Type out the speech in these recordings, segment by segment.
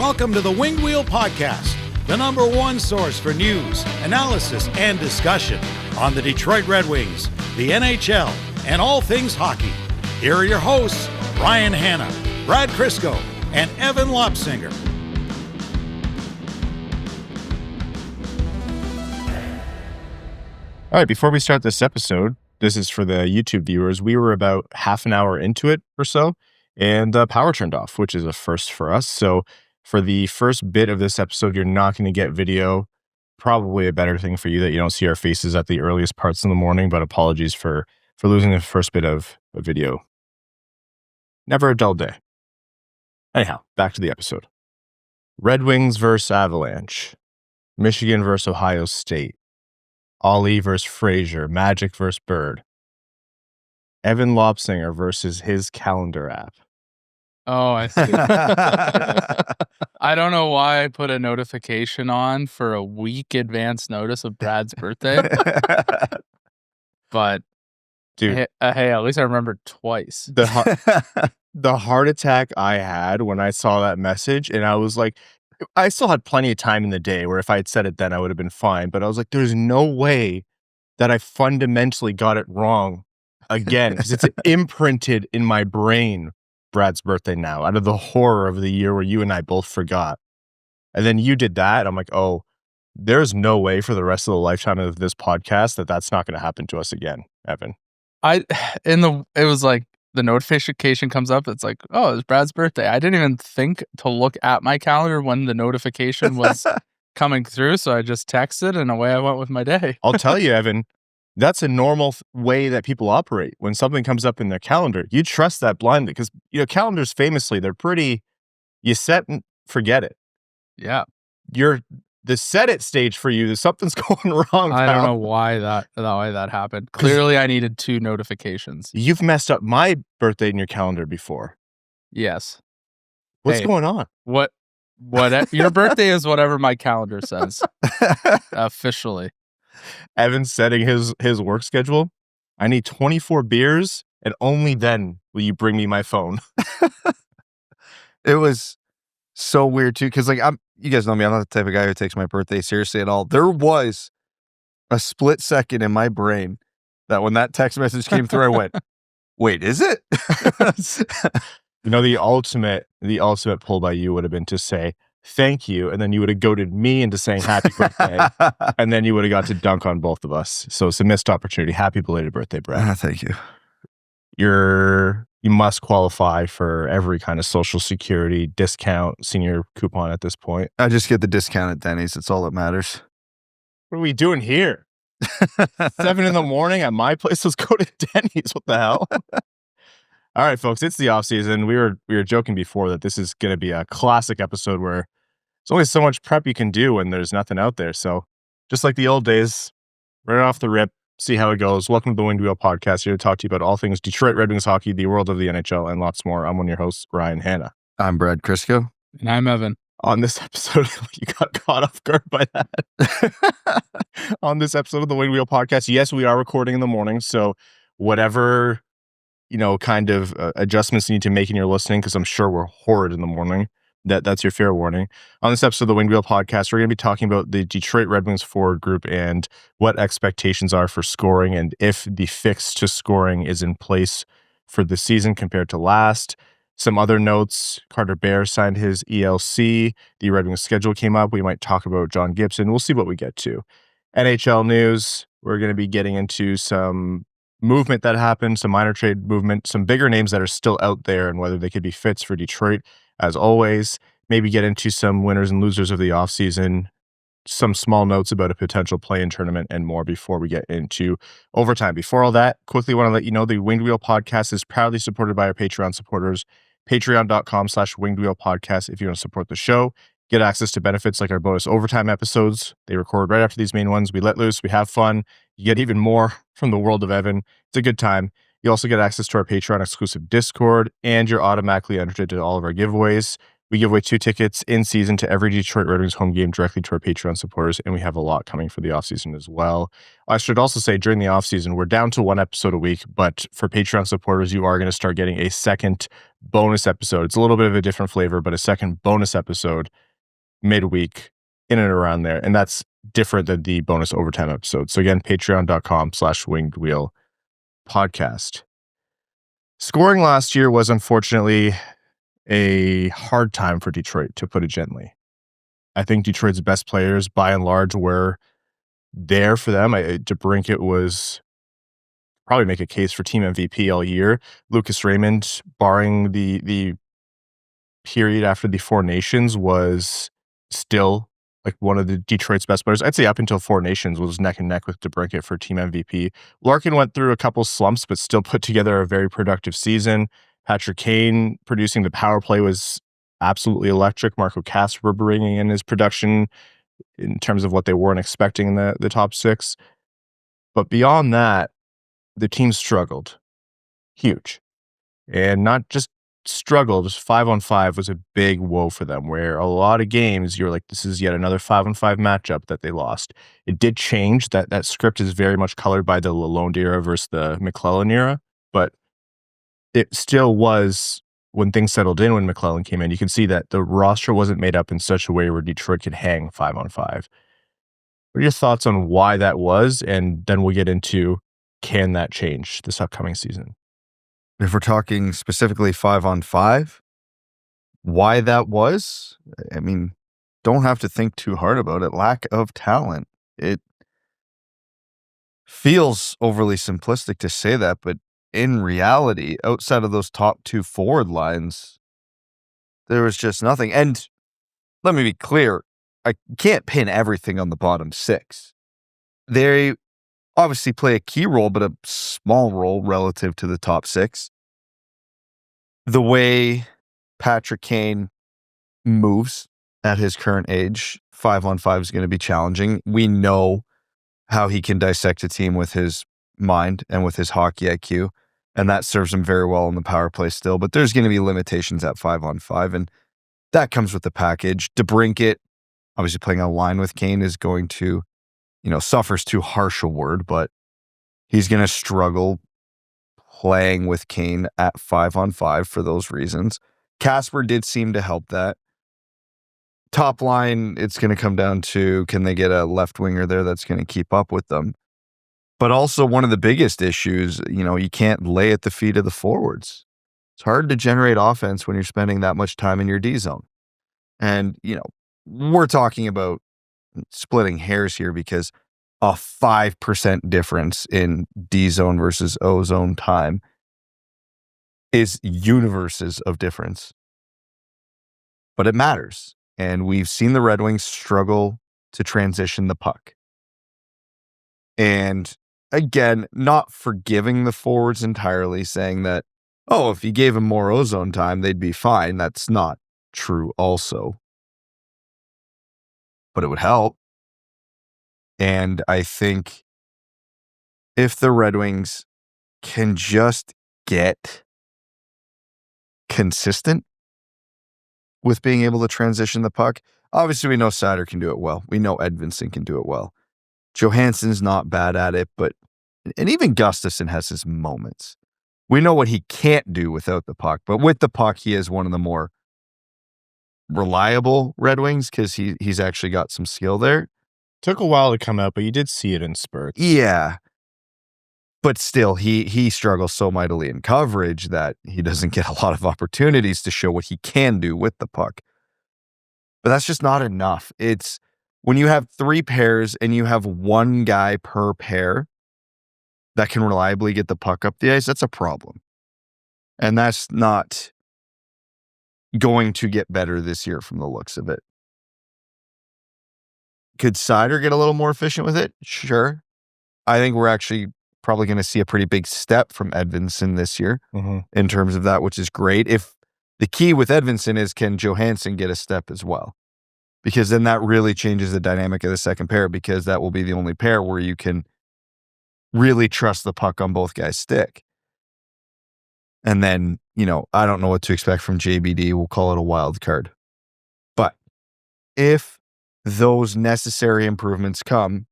Welcome to the Winged Wheel Podcast, the number one source for news, analysis, and discussion on the Detroit Red Wings, the NHL, and all things hockey. Here are your hosts, Ryan Hanna, Brad Crisco, and Evan Lopsinger. All right, before we start this episode, this is for the YouTube viewers. We were about half an hour into it or so, and the power turned off, which is a first for us. So for the first bit of this episode, you're not going to get video. Probably a better thing for you that you don't see our faces at the earliest parts in the morning, but apologies for losing the first bit of a video. Never a dull day. Anyhow, back to the episode. Red Wings versus Avalanche. Michigan versus Ohio State. Ollie versus Frazier. Magic versus Bird. Evan Lopsinger versus his calendar app. Oh, I see. I don't know why I put a notification on for a week advance notice of Brad's birthday. But, dude, hey, at least I remembered twice. The heart attack I had when I saw that message, and I was like, I still had plenty of time in the day where if I had said it then, I would have been fine. But I was like, there's no way that I fundamentally got it wrong again, because it's imprinted in my brain. Brad's birthday now, out of the horror of the year where you and I both forgot. And then you did that. I'm like, oh, there's no way for the rest of the lifetime of this podcast that's not going to happen to us again, Evan. It was like the notification comes up. It's like, oh, it's Brad's birthday. I didn't even think to look at my calendar when the notification was coming through. So I just texted and away I went with my day. I'll tell you, Evan, that's a normal way that people operate. When something comes up in their calendar, you trust that blindly because, calendars famously, they're pretty, you set and forget it. Yeah. The set it stage for you, something's going wrong. I don't know why that happened. Clearly, I needed 2 notifications. You've messed up my birthday in your calendar before. Yes. What's going on? What? Your birthday is whatever my calendar says. Officially. Evan's setting his work schedule. I need 24 beers, and only then will you bring me my phone. It was so weird too, because you guys know me, I'm not the type of guy who takes my birthday seriously at all. There was a split second in my brain that when that text message came through, I went, wait, is it? The ultimate pull by you would have been to say thank you, and then you would have goaded me into saying happy birthday, and then you would have got to dunk on both of us. So it's a missed opportunity. Happy belated birthday, Brad. Thank you. You must qualify for every kind of Social Security discount, senior coupon at this point. I just get the discount at Denny's. That's all that matters. What are we doing here? 7 a.m. at my place. Let's go to Denny's. What the hell? All right, folks, it's the off season. We were joking before that this is going to be a classic episode where there's only so much prep you can do when there's nothing out there. So just like the old days, right off the rip, see how it goes. Welcome to the Winged Wheel Podcast, here to talk to you about all things Detroit Red Wings hockey, the world of the NHL, and lots more. I'm one of your hosts, Ryan Hanna. I'm Brad Crisco. And I'm Evan. On this episode, you got caught off guard by that. On this episode of the Winged Wheel Podcast, yes, we are recording in the morning. So whatever, kind of adjustments you need to make in your listening, because I'm sure we're horrid in the morning. That's your fair warning. On this episode of the Winged Wheel Podcast, we're going to be talking about the Detroit Red Wings forward group and what expectations are for scoring, and if the fix to scoring is in place for the season compared to last. Some other notes: Carter Mazur signed his ELC. The Red Wings schedule came up. We might talk about John Gibson. We'll see what we get to. NHL news. We're going to be getting into some movement that happened, some minor trade movement, some bigger names that are still out there, and whether they could be fits for Detroit. As always, maybe get into some winners and losers of the offseason, some small notes about a potential play-in tournament, and more before we get into overtime. Before all that, quickly want to let you know the Winged Wheel Podcast is proudly supported by our Patreon supporters. Patreon.com/Winged Wheel Podcast if you want to support the show. Get access to benefits like our bonus overtime episodes. They record right after these main ones. We let loose. We have fun. You get even more from the world of Evan. It's a good time. You also get access to our Patreon exclusive Discord, and you're automatically entered into all of our giveaways. We give away 2 tickets in season to every Detroit Red Wings home game directly to our Patreon supporters, and we have a lot coming for the offseason as well. I should also say during the offseason, we're down to 1 episode a week, but for Patreon supporters, you are going to start getting a second bonus episode. It's a little bit of a different flavor, but a second bonus episode midweek in and around there, and that's different than the bonus overtime episode. So again, patreon.com/wingedwheelpodcast. Scoring last year was unfortunately a hard time for Detroit, to put it gently. I think Detroit's best players, by and large, were there for them. DeBrincat was probably make a case for team MVP all year. Lucas Raymond, barring the period after the Four Nations, was still like one of the Detroit's best players. I'd say up until Four Nations was neck and neck with DeBrincat for team MVP. Larkin went through a couple slumps, but still put together a very productive season. Patrick Kane producing the power play was absolutely electric. Marco Kasper bringing in his production in terms of what they weren't expecting in the top 6. But beyond that, the team struggled. Huge. And not just struggled, just 5-on-5 was a big woe for them, where a lot of games you're like, this is yet another 5-on-5 matchup that they lost. It did change. That script is very much colored by the Lalonde era versus the McClellan era, but it still was, when things settled in, when McClellan came in, you can see that the roster wasn't made up in such a way where Detroit could hang 5-on-5. What are your thoughts on why that was? And then we'll get into, can that change this upcoming season? If we're talking specifically 5-on-5, why that was, I mean, don't have to think too hard about it. Lack of talent. It feels overly simplistic to say that, but in reality, outside of those top 2 forward lines, there was just nothing. And let me be clear, I can't pin everything on the bottom 6. They obviously play a key role, but a small role relative to the top 6. The way Patrick Kane moves at his current age, 5-on-5 is going to be challenging. We know how he can dissect a team with his mind and with his hockey IQ, and that serves him very well in the power play still, but there's going to be limitations at 5-on-5, and that comes with the package. DeBrincat, obviously playing a line with Kane, is going to, suffers too harsh a word, but he's going to struggle playing with Kane at 5-on-5 for those reasons. Kasper did seem to help that. Top line, it's going to come down to, can they get a left winger there that's going to keep up with them? But also one of the biggest issues, you can't lay at the feet of the forwards. It's hard to generate offense when you're spending that much time in your D zone. And, we're talking about splitting hairs here because a 5% difference in D zone versus O zone time is universes of difference. But it matters. And we've seen the Red Wings struggle to transition the puck. And again, not forgiving the forwards entirely, saying that, if you gave them more ozone time, they'd be fine. That's not true also. But it would help. And I think if the Red Wings can just get consistent with being able to transition the puck, obviously we know Seider can do it well. We know Edvinsson can do it well. Johansson's not bad at it, and even Gustafsson has his moments. We know what he can't do without the puck, but with the puck, he is one of the more reliable Red Wings because he's actually got some skill there. Took a while to come out, but you did see it in spurts. Yeah. But still, he struggles so mightily in coverage that he doesn't get a lot of opportunities to show what he can do with the puck. But that's just not enough. It's when you have 3 pairs and you have 1 guy per pair that can reliably get the puck up the ice, that's a problem. And that's not going to get better this year from the looks of it. Could Seider get a little more efficient with it? Sure. I think we're actually probably going to see a pretty big step from Edvinsson this year in terms of that, which is great. If the key with Edvinsson is, can Johansson get a step as well? Because then that really changes the dynamic of the second pair, because that will be the only pair where you can really trust the puck on both guys' stick. And then, I don't know what to expect from JBD. We'll call it a wild card. if those necessary improvements come,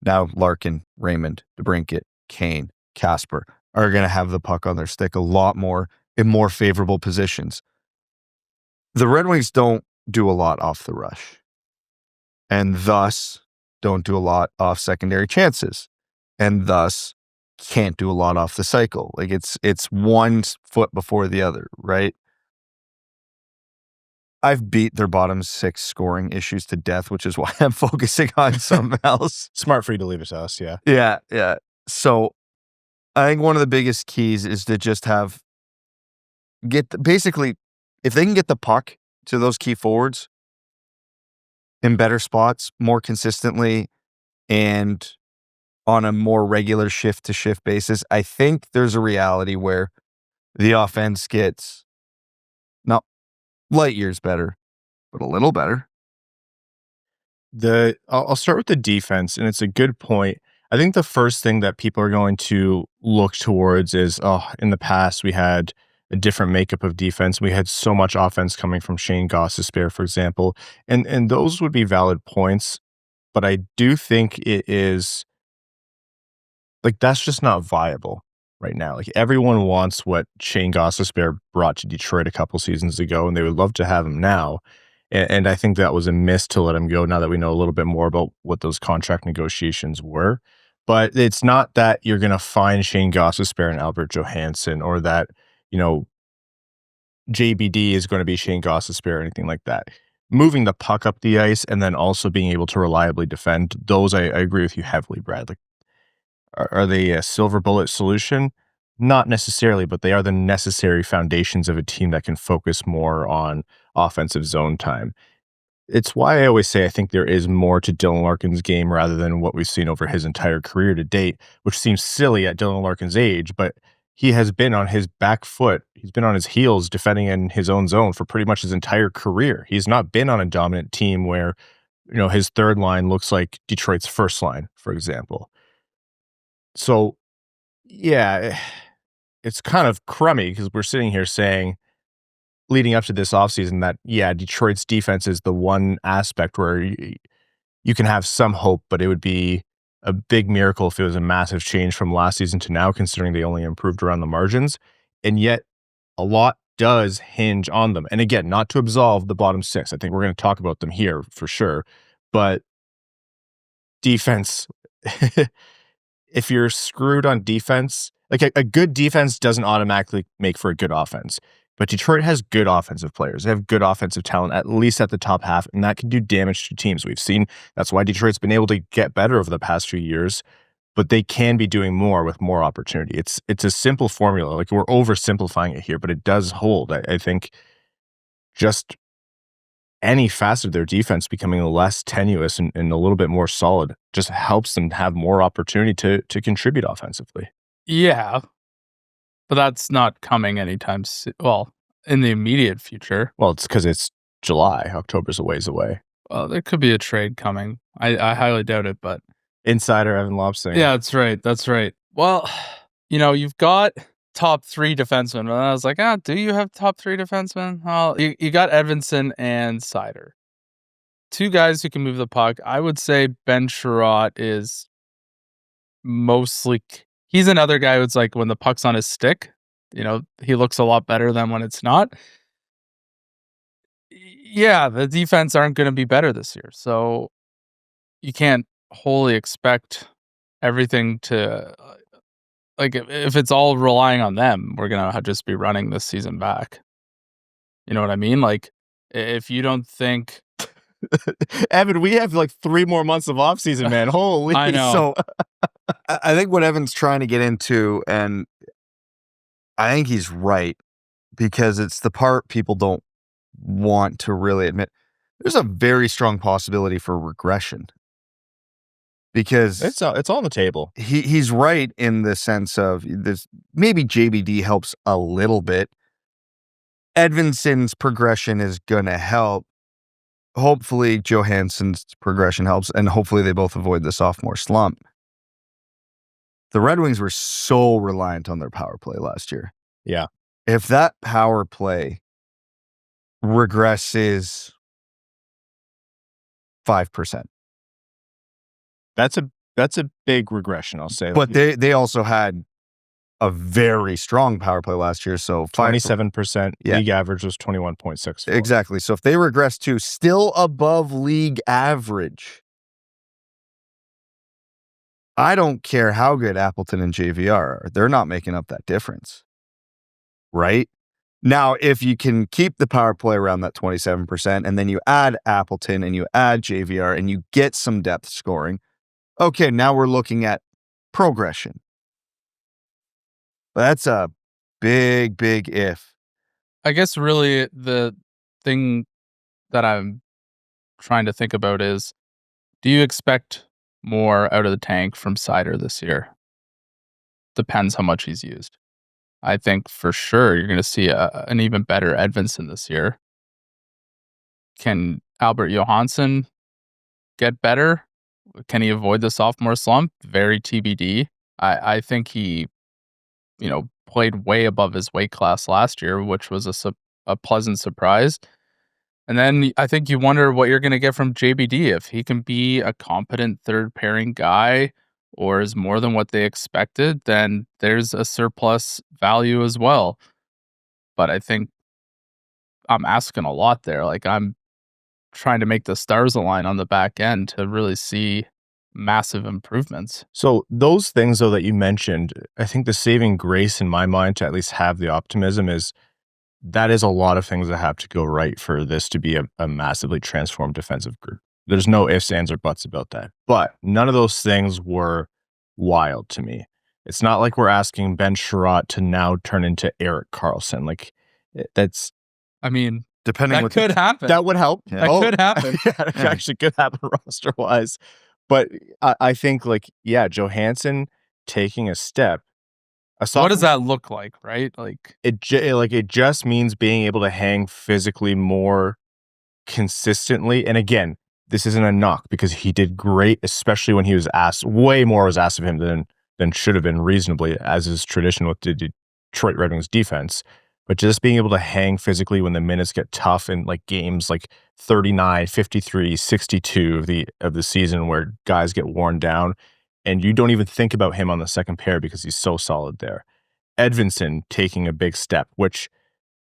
now Larkin, Raymond, DeBrincat, Kane, Kasper are going to have the puck on their stick a lot more in more favorable positions. The Red Wings don't do a lot off the rush, and thus don't do a lot off secondary chances, and thus can't do a lot off the cycle. Like it's one foot before the other, right? I've beat their bottom six scoring issues to death, which is why I'm focusing on something else. Smart for you to leave it to us, yeah. Yeah. So I think one of the biggest keys is to just basically, if they can get the puck to those key forwards in better spots more consistently and on a more regular shift-to-shift basis, I think there's a reality where the offense gets not light years better, but a little better. I'll start with the defense, and it's a good point. I think the first thing that people are going to look towards is, in the past we had a different makeup of defense. We had so much offense coming from Shane Gostisbehere, for example, and those would be valid points, but I do think it is like that's just not viable right now. Like everyone wants what Shane Gostisbehere brought to Detroit a couple seasons ago, and they would love to have him now. And I think that was a miss to let him go now that we know a little bit more about what those contract negotiations were. But it's not that you're going to find Shane Gostisbehere and Albert Johansson, or that, JBD is going to be Shane Gostisbehere or anything like that. Moving the puck up the ice and then also being able to reliably defend, those I agree with you heavily, Brad. Like, are they a silver bullet solution? Not necessarily, but they are the necessary foundations of a team that can focus more on offensive zone time. It's why I always say I think there is more to Dylan Larkin's game rather than what we've seen over his entire career to date, which seems silly at Dylan Larkin's age, but he has been on his back foot. He's been on his heels defending in his own zone for pretty much his entire career. He's not been on a dominant team where, his third line looks like Detroit's first line, for example. So, yeah, it's kind of crummy because we're sitting here saying, leading up to this offseason, that, Detroit's defense is the one aspect where you can have some hope, but it would be a big miracle if it was a massive change from last season to now, considering they only improved around the margins. And yet, a lot does hinge on them. And again, not to absolve the bottom six. I think we're going to talk about them here for sure. But defense, if you're screwed on defense, like a good defense doesn't automatically make for a good offense. But Detroit has good offensive players. They have good offensive talent, at least at the top half, and that can do damage to teams. We've seen that's why Detroit's been able to get better over the past few years, but they can be doing more with more opportunity. It's a simple formula. Like, we're oversimplifying it here, but it does hold. I think just any facet of their defense becoming less tenuous and a little bit more solid just helps them have more opportunity to contribute offensively. Yeah. But that's not coming anytime soon. Well, in the immediate future. Well, it's because it's July. October's a ways away. Well, there could be a trade coming. I highly doubt it, but... Insider Evan Lobsinger. Yeah, that's right. Well, you've got top three defensemen. And I was like, do you have top three defensemen? Well, you got Edvinsson and Seider. Two guys who can move the puck. I would say Ben Sherratt is mostly... He's another guy who's like, when the puck's on his stick, he looks a lot better than when it's not. Yeah, the defense aren't going to be better this year. So you can't wholly expect everything to, if it's all relying on them, we're going to just be running this season back. You know what I mean? Like, if you don't think... Evan, we have 3 more months of offseason, man. Holy. I know. So I think what Evan's trying to get into, and I think he's right, because it's the part people don't want to really admit, there's a very strong possibility for regression. Because it's on the table. He's right in the sense of this. Maybe JBD helps a little bit. Edvinsson's progression is going to help. Hopefully Johansson's progression helps, and hopefully they both avoid the sophomore slump. The Red Wings were so reliant on their power play last year. Yeah. If that power play regresses 5%. That's a big regression, I'll say. But they also had a very strong power play last year. So 27%. Yeah. League average was 21.6. Exactly. So if they regress to still above league average, I don't care how good Appleton and JVR are. They're not making up that difference. Right? Now, if you can keep the power play around that 27%, and then you add Appleton and you add JVR and you get some depth scoring, okay, now we're looking at progression. But that's a big, big if. I guess really the thing that I'm trying to think about is, do you expect more out of the tank from Seider this year? Depends how much he's used. I think for sure you're going to see an even better Edvinsson this year. Can Albert Johansson get better? Can he avoid the sophomore slump? Very TBD. I think he, played way above his weight class last year, which was a pleasant surprise. And then I think you wonder what you're going to get from JBD, if he can be a competent third pairing guy or is more than what they expected, then there's a surplus value as well. But I think I'm asking a lot there. Like, I'm trying to make the stars align on the back end to really see massive improvements. So those things, though, that you mentioned, I think the saving grace in my mind to at least have the optimism is that is a lot of things that have to go right for this to be a massively transformed defensive group. There's no ifs, ands, or buts about that. But none of those things were wild to me. It's not like we're asking Ben Sherratt to now turn into Erik Karlsson. Like, that's... I mean, depending that could happen. That would help. Yeah. That could happen. Yeah, it actually could happen roster-wise. But I think, Johansson taking a step. What does that look like, right? It just means being able to hang physically more consistently. And again, this isn't a knock because he did great, especially when he was asked. Way more was asked of him than should have been reasonably, as is tradition with the Detroit Red Wings defense. But just being able to hang physically when the minutes get tough in games 39, 53, 62 of the season where guys get worn down, and you don't even think about him on the second pair because he's so solid there. Edvinsson taking a big step, which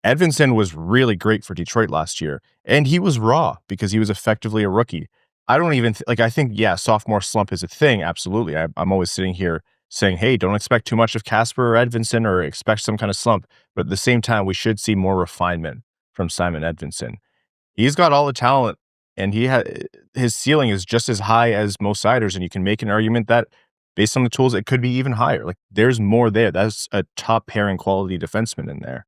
Edvinsson was really great for Detroit last year, and he was raw because he was effectively a rookie. I don't even I think sophomore slump is a thing. Absolutely, I'm always sitting here saying, hey, don't expect too much of Kasper or Edvinsson or expect some kind of slump. But at the same time, we should see more refinement from Simon Edvinsson. He's got all the talent, and his ceiling is just as high as Mo Seider's, and you can make an argument that based on the tools, it could be even higher. There's more there. That's a top pairing quality defenseman in there.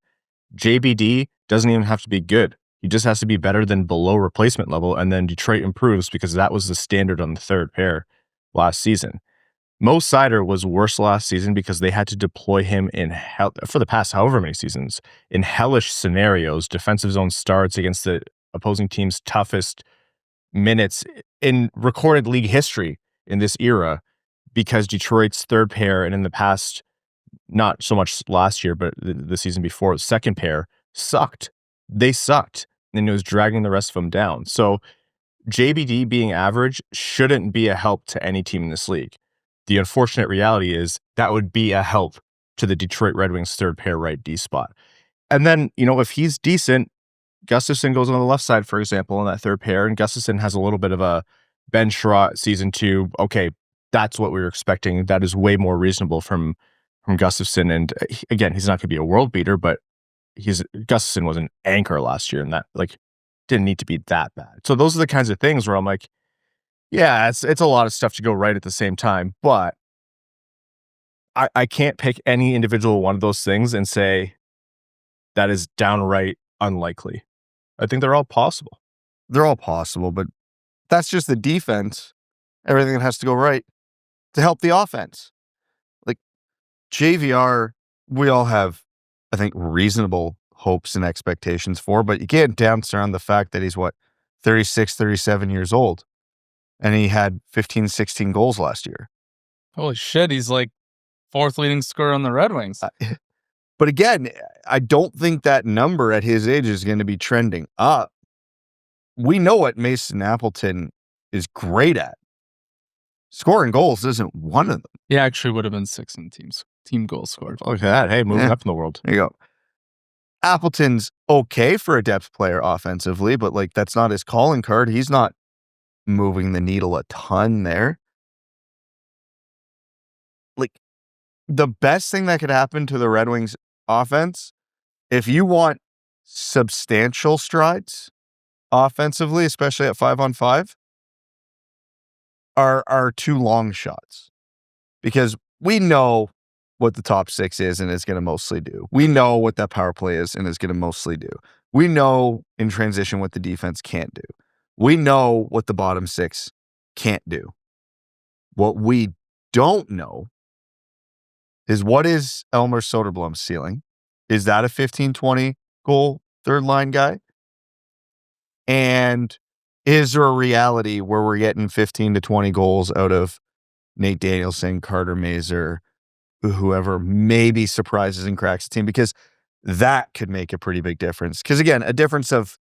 JBD doesn't even have to be good. He just has to be better than below replacement level, and then Detroit improves because that was the standard on the third pair last season. Mo Seider was worse last season because they had to deploy him for the past however many seasons in hellish scenarios, defensive zone starts against the opposing team's toughest minutes in recorded league history in this era, because Detroit's third pair, and in the past, not so much last year, but the season before, the second pair sucked. They sucked, and it was dragging the rest of them down. So JBD being average shouldn't be a help to any team in this league. The unfortunate reality is that would be a help to the Detroit Red Wings third pair right D spot. And then, if he's decent, Gustafsson goes on the left side, for example, in that third pair, and Gustafsson has a little bit of a Ben Sherratt season 2. Okay, that's what we were expecting. That is way more reasonable from Gustafsson. And again, he's not going to be a world beater, but Gustafsson was an anchor last year, and that didn't need to be that bad. So those are the kinds of things where I'm like, yeah, it's a lot of stuff to go right at the same time, but I can't pick any individual one of those things and say that is downright unlikely. I think they're all possible. They're all possible, but that's just the defense. Everything that has to go right to help the offense. JVR, we all have, I think, reasonable hopes and expectations for, but you can't dance around the fact that he's 36, 37 years old. And he had 15, 16 goals last year. Holy shit, he's fourth leading scorer on the Red Wings. But again, I don't think that number at his age is going to be trending up. We know what Mason Appleton is great at. Scoring goals isn't one of them. He actually would have been 6th in team goals scored. Look at that. Hey, moving up in the world. There you go. Appleton's okay for a depth player offensively, but like that's not his calling card. He's not moving the needle a ton there. Like the best thing that could happen to the Red Wings offense, if you want substantial strides offensively, especially at 5-on-5, are 2 long shots. Because we know what the top 6 is and is going to mostly do. We know what that power play is and is going to mostly do. We know in transition what the defense can't do. We know what the bottom 6 can't do. What we don't know is what is Elmer Soderblom's ceiling? Is that a 15-20 goal third line guy? And is there a reality where we're getting 15 to 20 goals out of Nate Danielson, Carter Mazur, whoever maybe surprises and cracks the team? Because that could make a pretty big difference. Because again, a difference of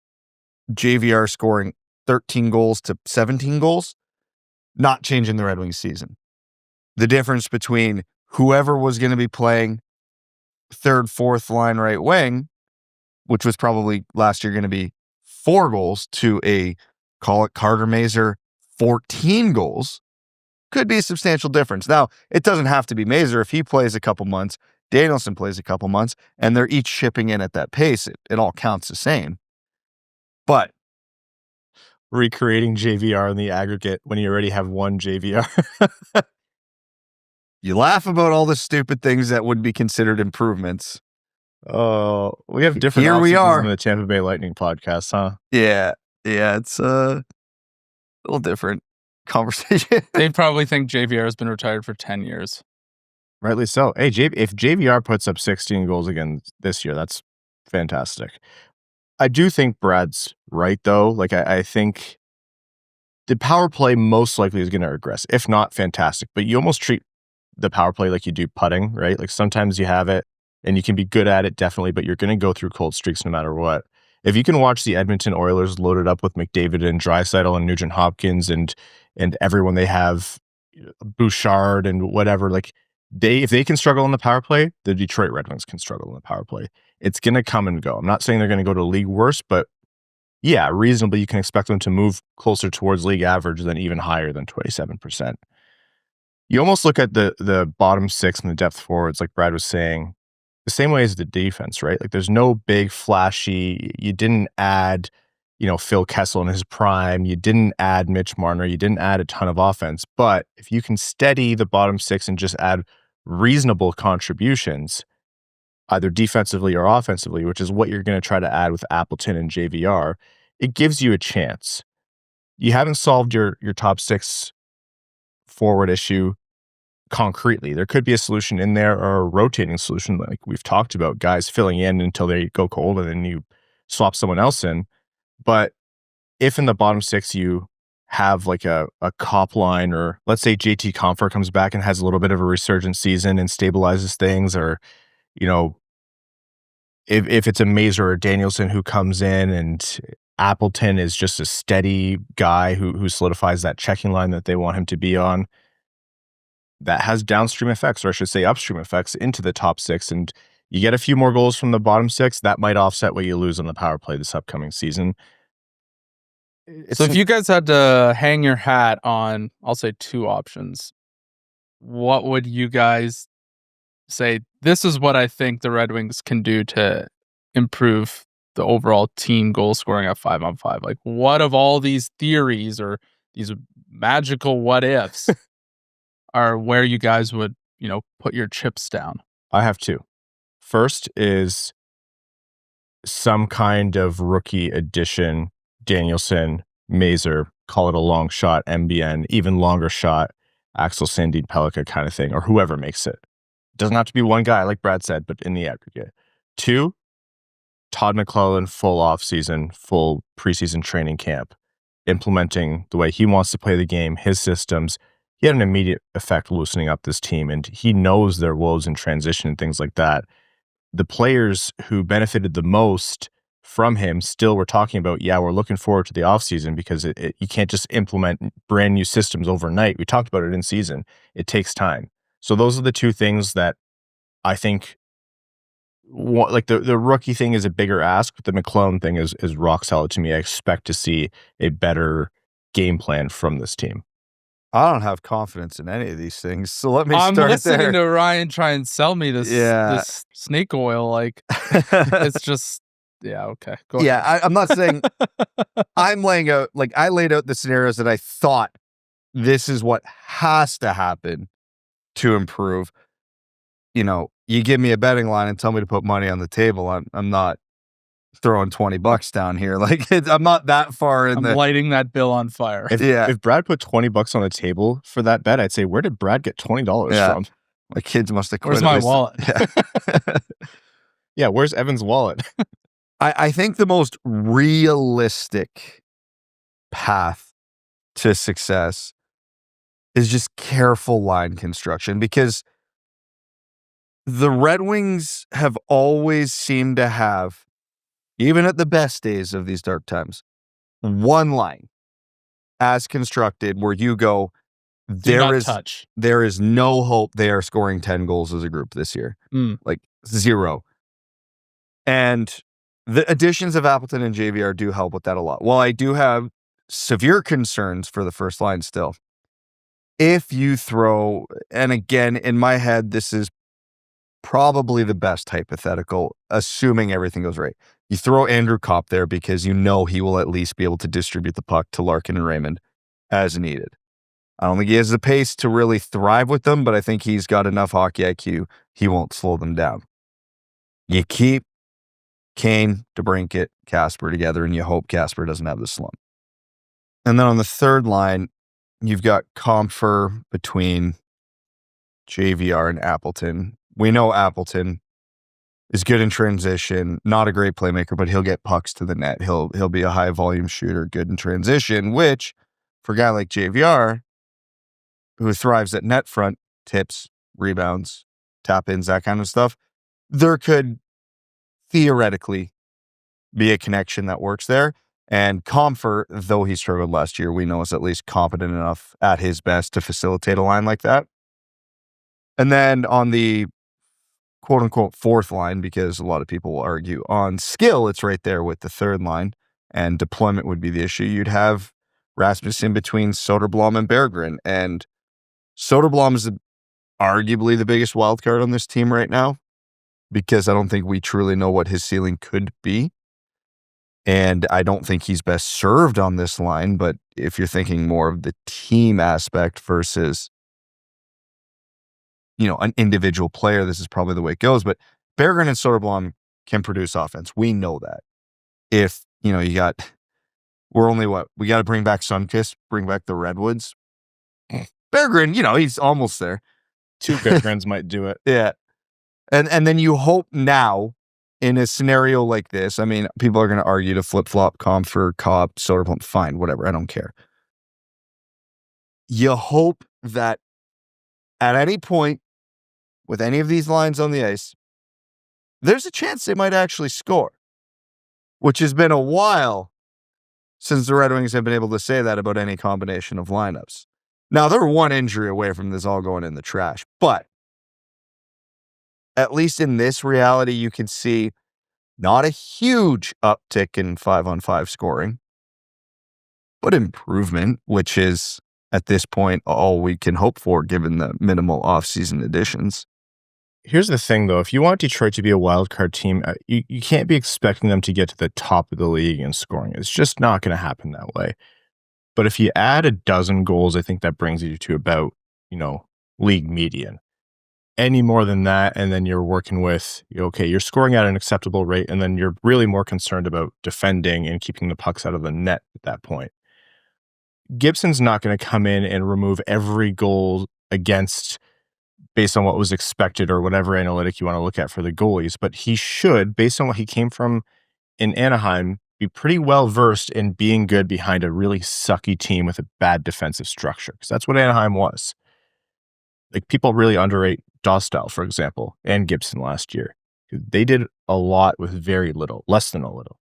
JVR scoring 13 goals to 17 goals, not changing the Red Wings season. The difference between whoever was going to be playing third, fourth line right wing, which was probably last year going to be 4 goals, to a, call it Carter Mazur, 14 goals, could be a substantial difference. Now, it doesn't have to be Mazur. If he plays a couple months, Danielson plays a couple months, and they're each chipping in at that pace, it all counts the same. But recreating JVR in the aggregate when you already have one JVR. you laugh about all the stupid things that would be considered improvements. Oh, we have different. Here we are in the Tampa Bay Lightning podcast, huh? Yeah, it's a little different conversation. They'd probably think JVR has been retired for 10 years. Rightly so. Hey, if JVR puts up 16 goals again this year, that's fantastic. I do think Brad's right, though. Like, I think the power play most likely is going to regress, if not fantastic. But you almost treat the power play like you do putting, right? Like sometimes you have it and you can be good at it, definitely, but you're going to go through cold streaks no matter what. If you can watch the Edmonton Oilers loaded up with McDavid and Draisaitl and Nugent Hopkins and everyone they have, Bouchard and whatever, like if they can struggle in the power play, the Detroit Red Wings can struggle in the power play. It's going to come and go. I'm not saying they're going to go to league worst, but yeah, reasonably you can expect them to move closer towards league average than even higher than 27%. You almost look at the bottom 6 and the depth forwards, like Brad was saying, the same way as the defense, right? Like there's no big flashy, you didn't add, Phil Kessel in his prime, you didn't add Mitch Marner, you didn't add a ton of offense, but if you can steady the bottom 6 and just add reasonable contributions, either defensively or offensively, which is what you're going to try to add with Appleton and JVR, it gives you a chance. You haven't solved your top 6 forward issue concretely. There could be a solution in there or a rotating solution like we've talked about, guys filling in until they go cold and then you swap someone else in. But if in the bottom 6 you have like a cop line, or let's say JT Compher comes back and has a little bit of a resurgent season and stabilizes things, or if it's a Mazur or Danielson who comes in and Appleton is just a steady guy who solidifies that checking line that they want him to be on, that has downstream effects, or I should say upstream effects, into the top 6, and you get a few more goals from the bottom 6, that might offset what you lose on the power play this upcoming season. So if you guys had to hang your hat on, I'll say 2 options, what would you guys say, this is what I think the Red Wings can do to improve the overall team goal scoring at 5-on-5? Like, what of all these theories or these magical what ifs are where you guys would, put your chips down? I have 2. First is some kind of rookie addition, Danielson, Mazur, call it a long shot, MBN, even longer shot, Axel Sandin Pellikka kind of thing, or whoever makes it. It doesn't have to be one guy, like Brad said, but in the aggregate. 2, Todd McClellan, full off-season, full preseason training camp, implementing the way he wants to play the game, his systems. He had an immediate effect loosening up this team, and he knows their woes in transition and things like that. The players who benefited the most from him, still we're talking about, we're looking forward to the offseason because you can't just implement brand new systems overnight. We talked about it in season. It takes time. So those are the two things that I think, like the rookie thing is a bigger ask, but the McLellan thing is rock solid to me. I expect to see a better game plan from this team. I don't have confidence in any of these things, so let me I'm start listening there. to Ryan try and sell me this snake oil. Like, it's just, okay. Go ahead. I'm not saying I'm laying out, like, I laid out the scenarios that I thought this is what has to happen to improve. You know, you give me a betting line and tell me to put money on the table. I'm not throwing $20 down here. Like, I'm not that far in. I'm lighting that bill on fire. If Brad put $20 on the table for that bet, I'd say, where did Brad get $20 from? My kids must have quit. Where's my wallet? Yeah, where's Evan's wallet? I think the most realistic path to success is just careful line construction, because the Red Wings have always seemed to have, even at the best days of these dark times, one line as constructed where you go, there is no hope they are scoring 10 goals as a group this year. Like, zero. And the additions of Appleton and JVR do help with that a lot. While I do have severe concerns for the first line still, if you throw, and again, in my head, this is probably the best hypothetical, assuming everything goes right. You throw Andrew Kopp there because you know he will at least be able to distribute the puck to Larkin and Raymond as needed. I don't think he has the pace to really thrive with them, but I think he's got enough hockey IQ. He won't slow them down. You keep Kane, DeBrincat, Kasper together, and you hope Kasper doesn't have the slump. And then on the third line, you've got Compher between JVR and Appleton. We know Appleton is good in transition, not a great playmaker, but he'll get pucks to the net. He'll be a high volume shooter, good in transition, which for a guy like JVR, who thrives at net front, tips, rebounds, tap-ins, that kind of stuff, there could theoretically be a connection that works there. And Compher, though he struggled last year, we know is at least competent enough at his best to facilitate a line like that. And then on the quote-unquote fourth line, because a lot of people will argue on skill, it's right there with the third line, and deployment would be the issue. You'd have Rasmussen between Soderblom and Berggren, and Soderblom is arguably the biggest wild card on this team right now, because I don't think we truly know what his ceiling could be, and I don't think he's best served on this line. But if you're thinking more of the team aspect versus, you know, an individual player, this is probably the way it goes. But Berggren and Soderblom can produce offense. We know that. If, you know, we got to bring back Sundqvist, bring back the Redwoods. Berggren, you know, he's almost there. 2 Berggrens might do it. Yeah. And then you hope now, in a scenario like this, I mean, people are going to argue to flip-flop Compher, Kopp, Soderblom, fine, whatever, I don't care. You hope that at any point, with any of these lines on the ice, there's a chance they might actually score, which has been a while since the Red Wings have been able to say that about any combination of lineups. Now, they're one injury away from this all going in the trash, but at least in this reality, you can see not a huge uptick in 5-on-5 scoring, but improvement, which is at this point all we can hope for given the minimal offseason additions. Here's the thing, though. If you want Detroit to be a wild card team, you can't be expecting them to get to the top of the league in scoring. It's just not going to happen that way. But if you add a dozen goals, I think that brings you to about, you know, league median. Any more than that, and then you're working with, okay, you're scoring at an acceptable rate, and then you're really more concerned about defending and keeping the pucks out of the net at that point. Gibson's not going to come in and remove every goal against based on what was expected or whatever analytic you want to look at for the goalies, but he should, based on what he came from in Anaheim, be pretty well versed in being good behind a really sucky team with a bad defensive structure, because that's what Anaheim was. Like, people really underrate Dostal, for example, and Gibson last year. They did a lot with very little, less than a little.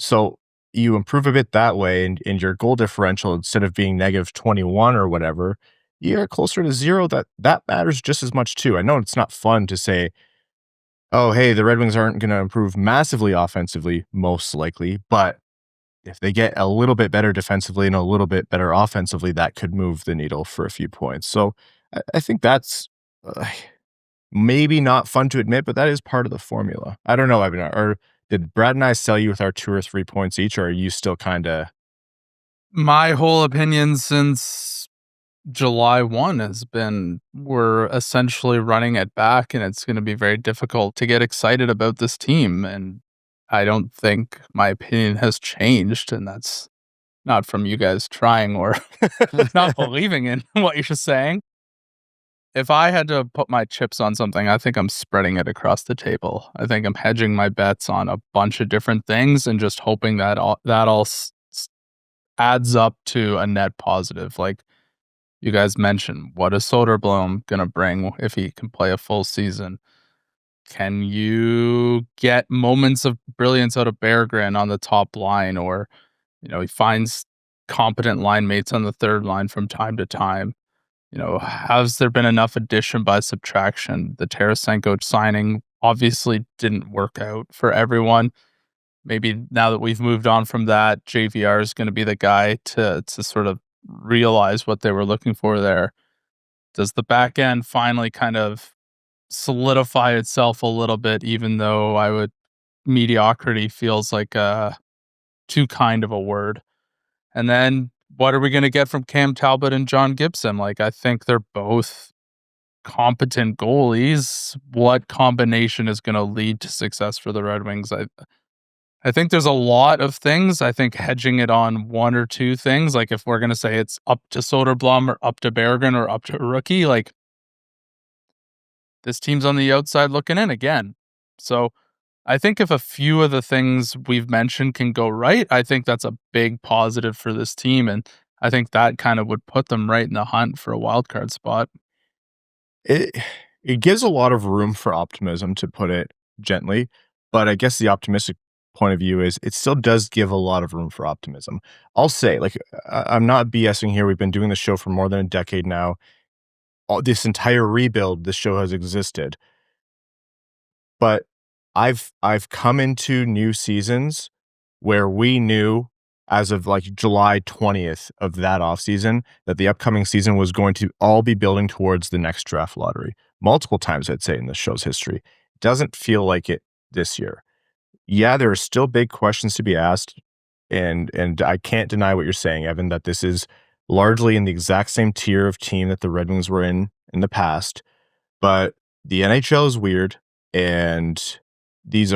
So you improve a bit that way, and your goal differential, instead of being negative 21 or whatever, you're closer to 0. That matters just as much too. I know it's not fun to say, oh, hey, the Red Wings aren't going to improve massively offensively, most likely, but if they get a little bit better defensively and a little bit better offensively, that could move the needle for a few points. So I think that's maybe not fun to admit, but that is part of the formula. I don't know, Evan, or did Brad and I sell you with our 2 or 3 points each, or are you still kind of... My whole opinion since July 1 has been we're essentially running it back, and it's going to be very difficult to get excited about this team. And I don't think my opinion has changed, and that's not from you guys trying or not believing in what you're saying. If I had to put my chips on something, I think I'm spreading it across the table. I think I'm hedging my bets on a bunch of different things and just hoping that all adds up to a net positive. Like you guys mentioned, what is Soderblom going to bring if he can play a full season? Can you get moments of brilliance out of Berggren on the top line, or he finds competent line mates on the third line from time to time? Has there been enough addition by subtraction? The Tarasenko signing obviously didn't work out for everyone. Maybe now that we've moved on from that, JVR is going to be the guy to sort of realize what they were looking for there. Does the back end finally kind of solidify itself a little bit, even though mediocrity feels like too kind of a word? And then what are we going to get from Cam Talbot and John Gibson? Like, I think they're both competent goalies. What combination is going to lead to success for the Red Wings? I think there's a lot of things. I think hedging it on 1 or 2 things, like if we're going to say it's up to Soderblom or up to Berggren or up to a rookie, like this team's on the outside looking in again. So I think if a few of the things we've mentioned can go right, I think that's a big positive for this team. And I think that kind of would put them right in the hunt for a wild card spot. It gives a lot of room for optimism, to put it gently. But I guess the optimistic point of view is it still does give a lot of room for optimism. I'll say, like, I'm not BSing here. We've been doing the show for more than a decade now. This entire rebuild, this show has existed. But I've come into new seasons where we knew, as of like July 20th of that offseason, that the upcoming season was going to all be building towards the next draft lottery. Multiple times, I'd say, in the show's history. It doesn't feel like it this year. Yeah, there are still big questions to be asked, and I can't deny what you're saying, Evan, that this is largely in the exact same tier of team that the Red Wings were in the past. But the NHL is weird, and it's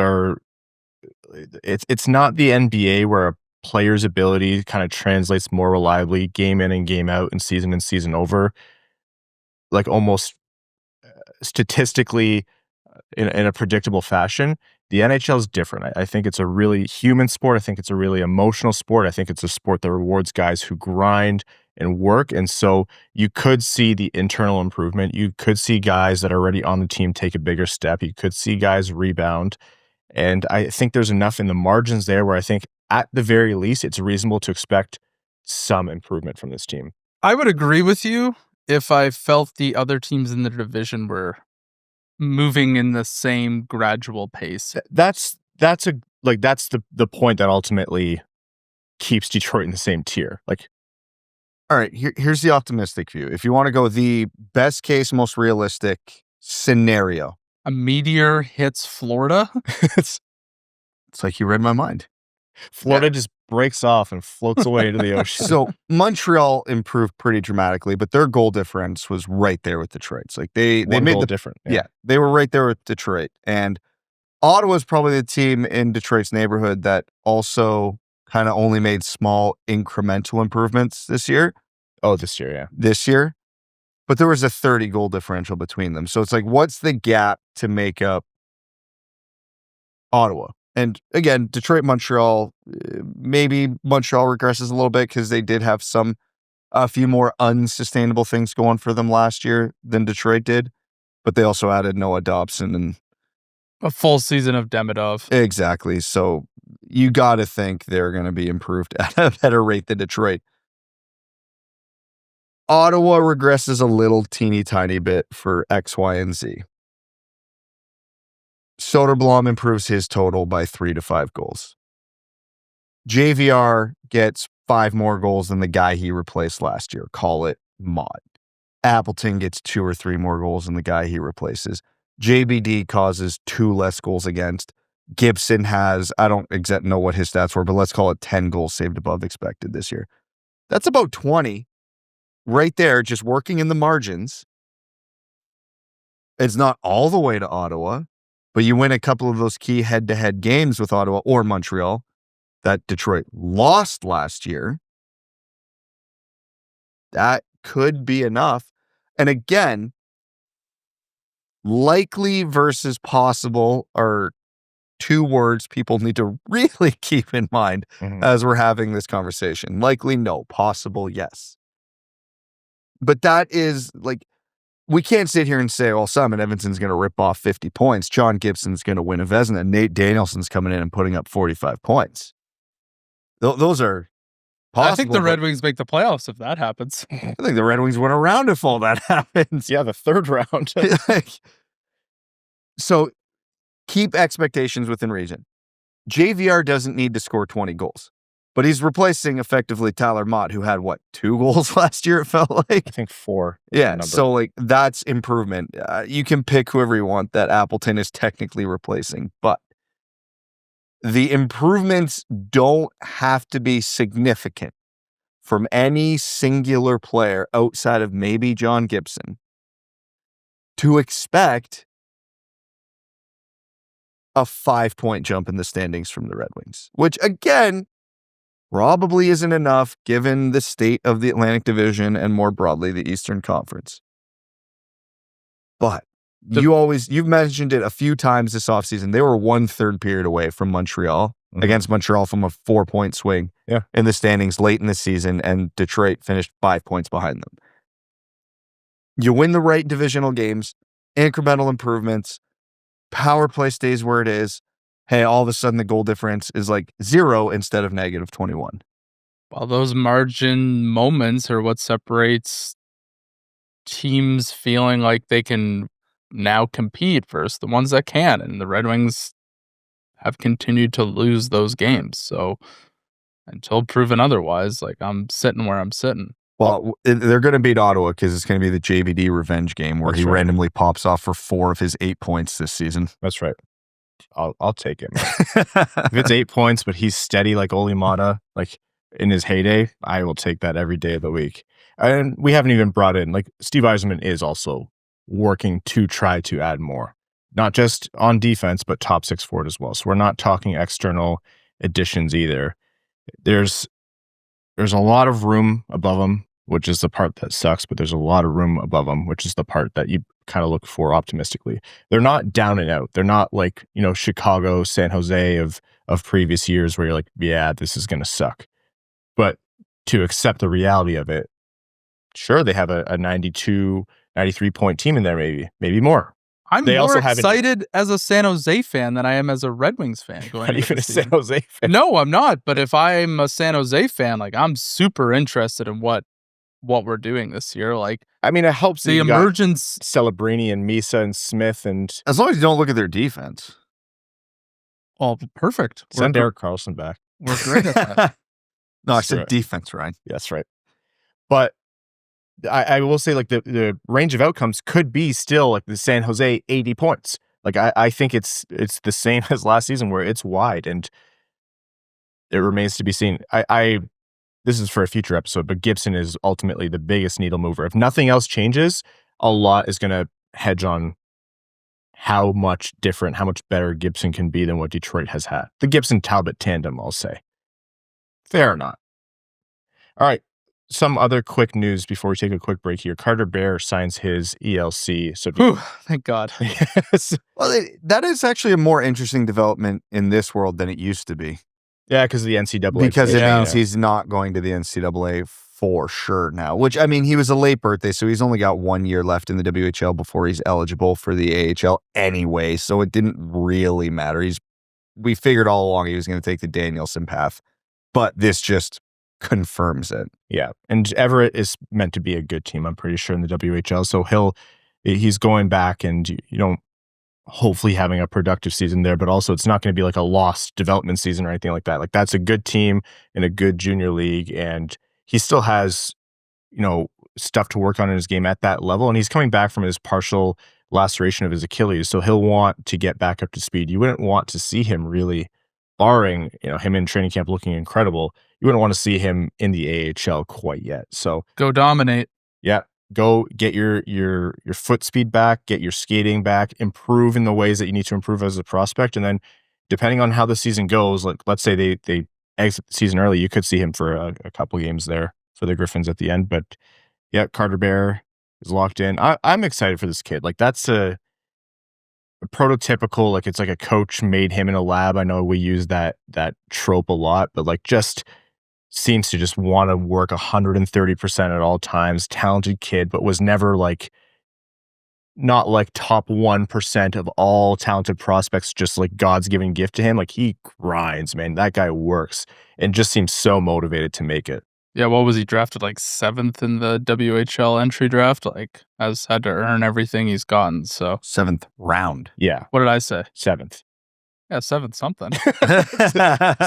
not the NBA where a player's ability kind of translates more reliably game in and game out and season over, like almost statistically in a predictable fashion. The NHL is different. I think it's a really human sport. I think it's a really emotional sport. I think it's a sport that rewards guys who grind and work. And so you could see the internal improvement. You could see guys that are already on the team take a bigger step. You could see guys rebound. And I think there's enough in the margins there where I think at the very least, it's reasonable to expect some improvement from this team. I would agree with you if I felt the other teams in the division were moving in the same gradual pace. That's the point that ultimately keeps Detroit in the same tier. Like, all right, here's the optimistic view. If you want to go the best case, most realistic scenario, a meteor hits Florida. It's like you read my mind. Florida just breaks off and floats away into the ocean. So Montreal improved pretty dramatically, but their goal difference was right there with Detroit's. Like they made the different. Yeah, they were right there with Detroit. And Ottawa's probably the team in Detroit's neighborhood that also kind of only made small incremental improvements this year. Oh, this year, yeah. This year. But there was a 30 goal differential between them. So it's like, what's the gap to make up Ottawa? And again, Detroit, Montreal, maybe Montreal regresses a little bit because they did have a few more unsustainable things going for them last year than Detroit did. But they also added Noah Dobson. And A full season of Demidov. Exactly. So you got to think they're going to be improved at a better rate than Detroit. Ottawa regresses a little teeny tiny bit for X, Y, and Z. Soderblom improves his total by 3 to 5 goals. JVR gets 5 more goals than the guy he replaced last year. Call it mod. Appleton gets 2 or 3 more goals than the guy he replaces. JBD causes 2 less goals against. Gibson has, I don't exactly know what his stats were, but let's call it 10 goals saved above expected this year. That's about 20 right there, just working in the margins. It's not all the way to Ottawa, but you win a couple of those key head-to-head games with Ottawa or Montreal that Detroit lost last year. That could be enough. And again, likely versus possible are 2 words people need to really keep in mind as we're having this conversation. Likely, no. Possible, yes. But that is like, we can't sit here and say, well, Simon Edvinsson's going to rip off 50 points. John Gibson's going to win a Vezina. Nate Danielson's coming in and putting up 45 points. Those are possible. I think the Red Wings make the playoffs if that happens. I think the Red Wings win a round if all that happens. Yeah, the 3rd round. So keep expectations within reason. JVR doesn't need to score 20 goals, but he's replacing effectively Tyler Mott, who had, 2 goals last year, it felt like? I think 4. Yeah, so, that's improvement. You can pick whoever you want that Appleton is technically replacing, but the improvements don't have to be significant from any singular player outside of maybe John Gibson to expect a 5-point jump in the standings from the Red Wings, which again, probably isn't enough given the state of the Atlantic Division and more broadly the Eastern Conference. But you've mentioned it a few times this offseason. They were 1/3 period away from Montreal against Montreal from a 4-point swing in the standings late in the season, and Detroit finished 5 points behind them. You win the right divisional games, incremental improvements, power play stays where it is. Hey, all of a sudden the goal difference is like 0 instead of -21. Well, those margin moments are what separates teams feeling like they can now compete versus the ones that can. And the Red Wings have continued to lose those games. So until proven otherwise, I'm sitting where I'm sitting. Well, they're going to beat Ottawa because it's going to be the JBD revenge game where he randomly pops off for 4 of his 8 points this season. That's right. I'll take it, man. If it's 8 points, but he's steady like Olli Maatta, in his heyday, I will take that every day of the week. And we haven't even brought in, Steve Yzerman is also working to try to add more, not just on defense, but top 6 forward as well. So we're not talking external additions either. There's a lot of room above him, which is the part that sucks, but there's a lot of room above him, which is the part that you kind of look for optimistically. They're not down and out. They're not Chicago, San Jose of previous years where you're like, yeah, this is going to suck. But to accept the reality of it, sure, they have a 92, 93-point team in there, maybe more. I'm more excited as a San Jose fan than I am as a Red Wings fan. Not even a San Jose fan. No, I'm not. But if I'm a San Jose fan, I'm super interested in what we're doing this year. It helps the emergence. Celebrini and Misa and Smith, and as long as you don't look at their defense. Oh, perfect. Send Erik Karlsson back. We're great at that. No, I said defense, Ryan. That's right. But I will say the range of outcomes could be still the San Jose 80 points. I think it's the same as last season where it's wide and it remains to be seen. This is for a future episode, but Gibson is ultimately the biggest needle mover. If nothing else changes, a lot is going to hedge on how much better Gibson can be than what Detroit has had. The Gibson-Talbot tandem, I'll say. Fair or not. All right. Some other quick news before we take a quick break here. Carter Bear signs his ELC. So, thank God. Yes. Well, that is actually a more interesting development in this world than it used to be. Yeah, because of the NCAA. Because it means he's not going to the NCAA for sure now, which, I mean, he was a late birthday, so he's only got 1 year left in the WHL before he's eligible for the AHL anyway, so it didn't really matter. We figured all along he was going to take the Danielson path, but this just confirms it. Yeah, and Everett is meant to be a good team, I'm pretty sure, in the WHL, so he's going back and, you know, hopefully having a productive season there, but also it's not going to be like a lost development season or anything like that. Like, that's a good team in a good junior league, and he still has, you know, stuff to work on in his game at that level, and he's coming back from his partial laceration of his Achilles, so he'll want to get back up to speed. You wouldn't want to see him really, barring, you know, him in training camp looking incredible, you wouldn't want to see him in the AHL quite yet. So Go dominate. yeah, go get your foot speed back, get your skating back, improve in the ways that you need to improve as a prospect, and then depending on how the season goes, like let's say they exit the season early, you could see him for a couple games there for the Griffins at the end. But yeah, Carter Bear is locked in. I'm excited for this kid. Like, that's a prototypical, like, it's like a coach made him in a lab. I know we use that trope a lot, but like, just seems to just want to work 130% at all times. Talented kid, but was never like, not like top 1% of all talented prospects, just like God's given gift to him. Like, he grinds, man. That guy works and just seems so motivated to make it. Yeah, what was he drafted, like 7th in the WHL entry draft? Like, has had to earn everything he's gotten. So 7th round. Yeah, what did I say? 7th. Yeah, 7th something.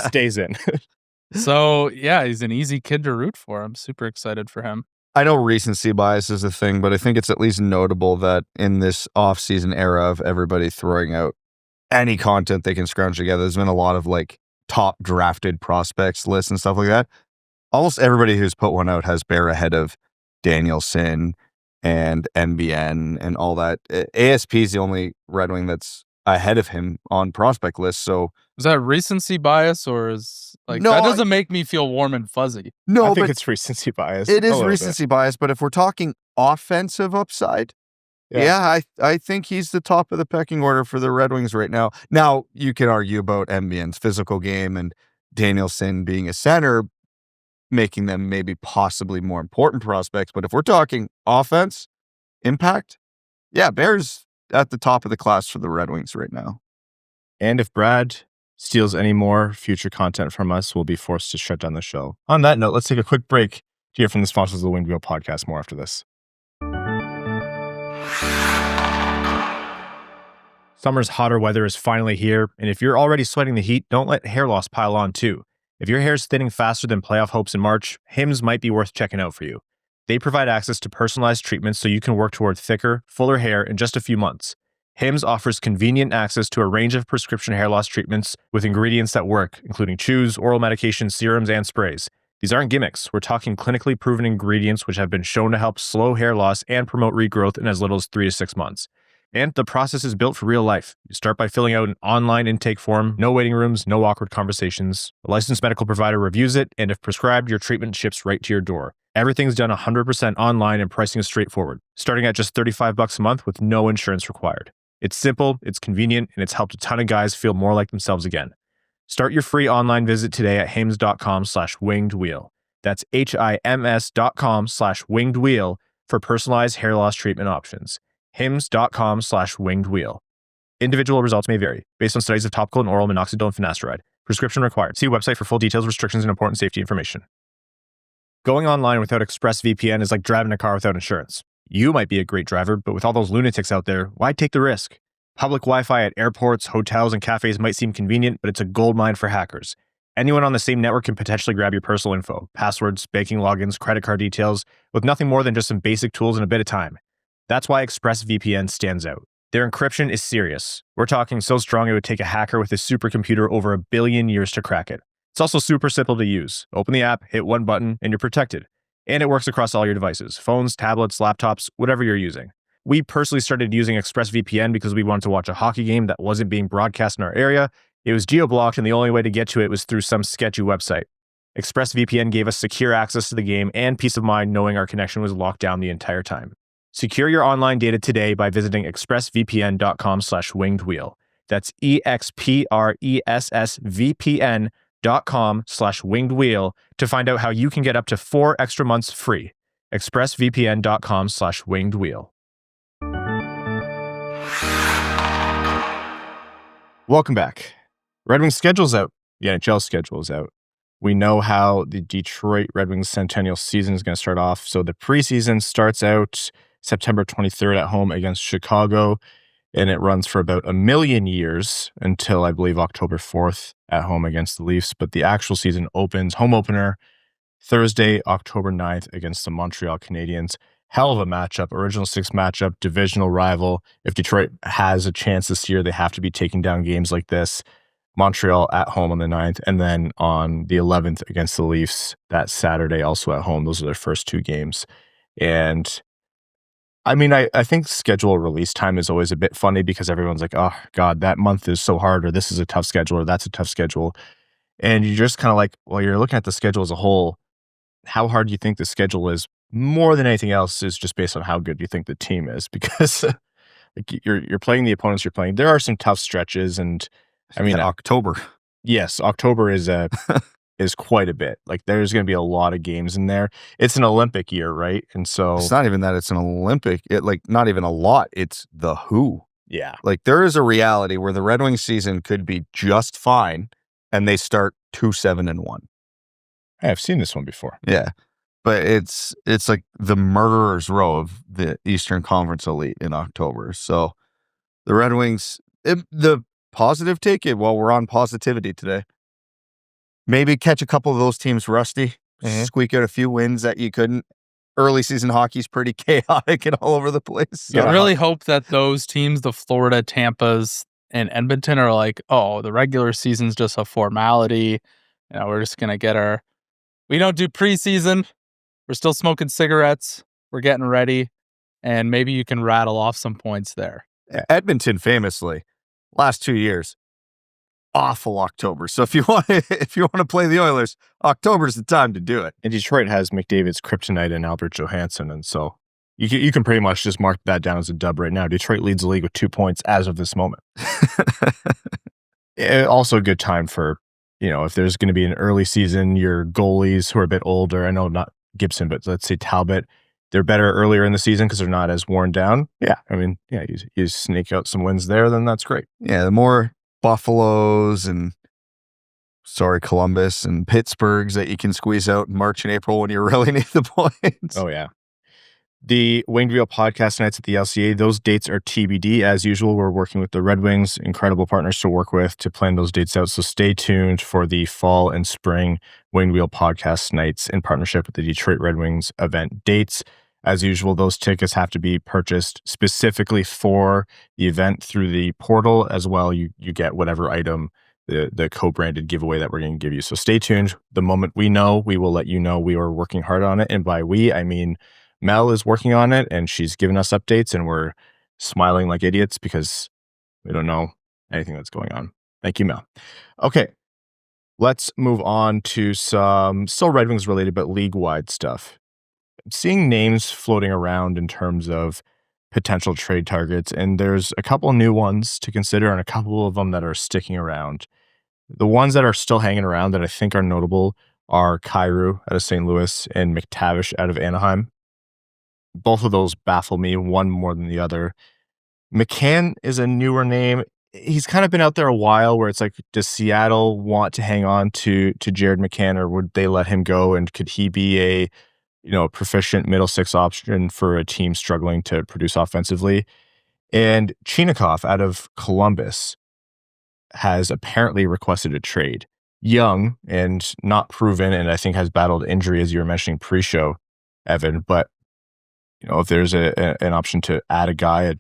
Stays in. So yeah, he's an easy kid to root for. I'm super excited for him. I know recency bias is a thing, but I think it's at least notable that in this off-season era of everybody throwing out any content they can scrounge together, there's been a lot of like top drafted prospects lists and stuff like that. Almost everybody who's put one out has Bear ahead of Danielson and NBN and all that. ASP is the only Red Wing that's ahead of him on prospect lists. So is that recency bias, or is like No, that doesn't make me feel warm and fuzzy? no, I think but it's recency bias. it a is little recency bias. But if we're talking offensive upside, I think he's the top of the pecking order for the Red Wings right now. Now, you can argue about NBN's physical game and Danielson being a center, making them maybe possibly more important prospects. But if we're talking offense, impact, yeah, Bear's at the top of the class for the Red Wings right now. And if Brad steals any more future content from us, we'll be forced to shut down the show. On that note, let's take a quick break to hear from the sponsors of the Winged Wheel podcast more after this. Summer's hotter weather is finally here, and if you're already sweating the heat, don't let hair loss pile on too. If your hair is thinning faster than playoff hopes in March, Hims might be worth checking out for you. They provide access to personalized treatments so you can work toward thicker, fuller hair in just a few months. Hims offers convenient access to a range of prescription hair loss treatments with ingredients that work, including chews, oral medications, serums, and sprays. These aren't gimmicks. We're talking clinically proven ingredients which have been shown to help slow hair loss and promote regrowth in as little as 3 to 6 months. And the process is built for real life. You start by filling out an online intake form, no waiting rooms, no awkward conversations. A licensed medical provider reviews it, and if prescribed, your treatment ships right to your door. Everything's done 100% online and pricing is straightforward, starting at just $35 a month with no insurance required. It's simple, it's convenient, and it's helped a ton of guys feel more like themselves again. Start your free online visit today at hims.com/wingedwheel. That's HIMS.com/wingedwheel for personalized hair loss treatment options. hims.com/wingedwheel. Individual results may vary based on studies of topical and oral minoxidil and finasteride. Prescription required. See website for full details, restrictions, and important safety information. Going online without ExpressVPN is like driving a car without insurance. You might be a great driver, but with all those lunatics out there, why take the risk? Public Wi-Fi at airports, hotels, and cafes might seem convenient, but it's a goldmine for hackers. Anyone on the same network can potentially grab your personal info, passwords, banking logins, credit card details, with nothing more than just some basic tools and a bit of time. That's why ExpressVPN stands out. Their encryption is serious. We're talking so strong it would take a hacker with a supercomputer over 1 billion years to crack it. It's also super simple to use. Open the app, hit one button, and you're protected. And it works across all your devices, phones, tablets, laptops, whatever you're using. We personally started using ExpressVPN because we wanted to watch a hockey game that wasn't being broadcast in our area. It was geo-blocked, and the only way to get to it was through some sketchy website. ExpressVPN gave us secure access to the game and peace of mind knowing our connection was locked down the entire time. Secure your online data today by visiting expressvpn.com/wingedwheel. That's EXPRESSVPN.com/wingedwheel. expressvpn.com/wingedwheel to find out how you can get up to 4 extra months free. expressvpn.com/wingedwheel. Welcome back. Red Wings schedule's out. The NHL schedule is out. We know how the Detroit Red Wings centennial season is going to start off. So the preseason starts out September 23rd at home against Chicago, and it runs for about 1,000,000 years until, I believe, October 4th at home against the Leafs. But the actual season opens, home opener, Thursday, October 9th against the Montreal Canadiens. Hell of a matchup, original six matchup, divisional rival. If Detroit has a chance this year, they have to be taking down games like this. Montreal at home on the 9th, and then on the 11th against the Leafs that Saturday, also at home. Those are their first two games. And I mean, I think schedule release time is always a bit funny because everyone's like, oh, God, that month is so hard, or this is a tough schedule, or that's a tough schedule. And you're just kind of like, well, you're looking at the schedule as a whole. How hard do you think the schedule is? More than anything else is just based on how good you think the team is, because like you're playing the opponents you're playing. There are some tough stretches, and I mean, October. Yes, October is quite a bit. Like there's going to be a lot of games in there. It's an Olympic year, right? And so It's not even that it's an Olympic. Not even a lot. It's the who. Yeah. Like there is a reality where the Red Wings season could be just fine, and they start 2-7-1. I've seen this one before. Yeah. But it's like the murderer's row of the Eastern Conference elite in October. So the Red Wings, the positive take it while we're on positivity today. Maybe catch a couple of those teams rusty, squeak out a few wins that you couldn't. Early season hockey's pretty chaotic and all over the place. I really hope that those teams, the Florida, Tampas, and Edmonton, are like, oh, the regular season's just a formality. You know, we're just going to get we don't do preseason. We're still smoking cigarettes. We're getting ready. And maybe you can rattle off some points there. Edmonton famously, last 2 years, awful October. So if you want to play the Oilers, October's the time to do it. And Detroit has McDavid's kryptonite and Albert Johansson, and so you can pretty much just mark that down as a dub right now. Detroit leads the league with 2 points as of this moment. Also a good time for, if there's going to be an early season, your goalies who are a bit older, I know not Gibson, but let's say Talbot, they're better earlier in the season because they're not as worn down. Yeah. I mean, yeah, you sneak out some wins there, then that's great. Yeah, the more Buffaloes and Columbus and Pittsburghs that you can squeeze out in March and April when you really need the points. Oh, yeah. The Winged Wheel podcast nights at the LCA, those dates are TBD. As usual, we're working with the Red Wings, incredible partners to work with to plan those dates out. So stay tuned for the fall and spring Winged Wheel podcast nights in partnership with the Detroit Red Wings event dates. As usual, those tickets have to be purchased specifically for the event through the portal as well. You get whatever item, the co-branded giveaway that we're going to give you. So stay tuned. The moment we know, we will let you know. We are working hard on it. And by we, I mean Mel is working on it, and she's giving us updates, and we're smiling like idiots because we don't know anything that's going on. Thank you, Mel. Okay, let's move on to some still Red Wings related, but league-wide stuff. Seeing names floating around in terms of potential trade targets, and there's a couple new ones to consider and a couple of them that are sticking around. The ones that are still hanging around that I think are notable are Kyrou out of St. Louis and McTavish out of Anaheim. Both of those baffle me, one more than the other. McCann is a newer name. He's kind of been out there a while where it's like, does Seattle want to hang on to Jared McCann, or would they let him go? And could he be a proficient middle six option for a team struggling to produce offensively? And Chinakov out of Columbus has apparently requested a trade. Young and not proven, and I think has battled injury, as you were mentioning pre-show, Evan, but if there's an option to add a guy, a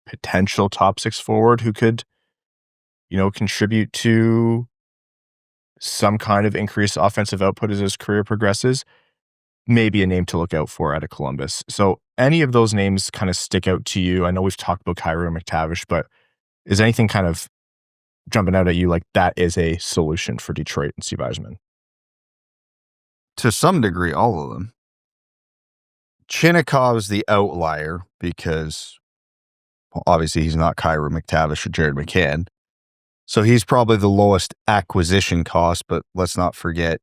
potential top six forward who could, contribute to some kind of increased offensive output as his career progresses, maybe a name to look out for out of Columbus. So any of those names kind of stick out to you? I know we've talked about Kyrou and McTavish, but is anything kind of jumping out at you like that is a solution for Detroit and Steve Yzerman? To some degree, all of them. Chinakov's the outlier because obviously he's not Kyrou, McTavish, or Jared McCann. So he's probably the lowest acquisition cost, but let's not forget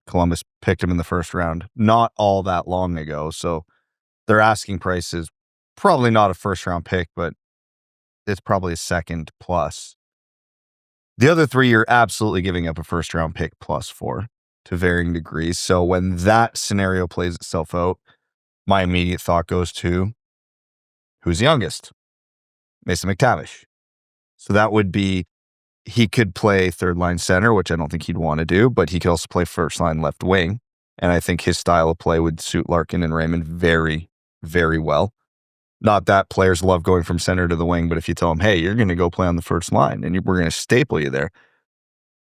Columbus picked him in the first round not all that long ago. So their asking price is probably not a first round pick, but it's probably a second plus. The other three you're absolutely giving up a first round pick plus for to varying degrees. So when that scenario plays itself out, my immediate thought goes to who's the youngest? Mason McTavish. So that would be, he could play third line center, which I don't think he'd want to do, but he could also play first line left wing. And I think his style of play would suit Larkin and Raymond very, very well. Not that players love going from center to the wing, but if you tell them, hey, you're going to go play on the first line and we're going to staple you there,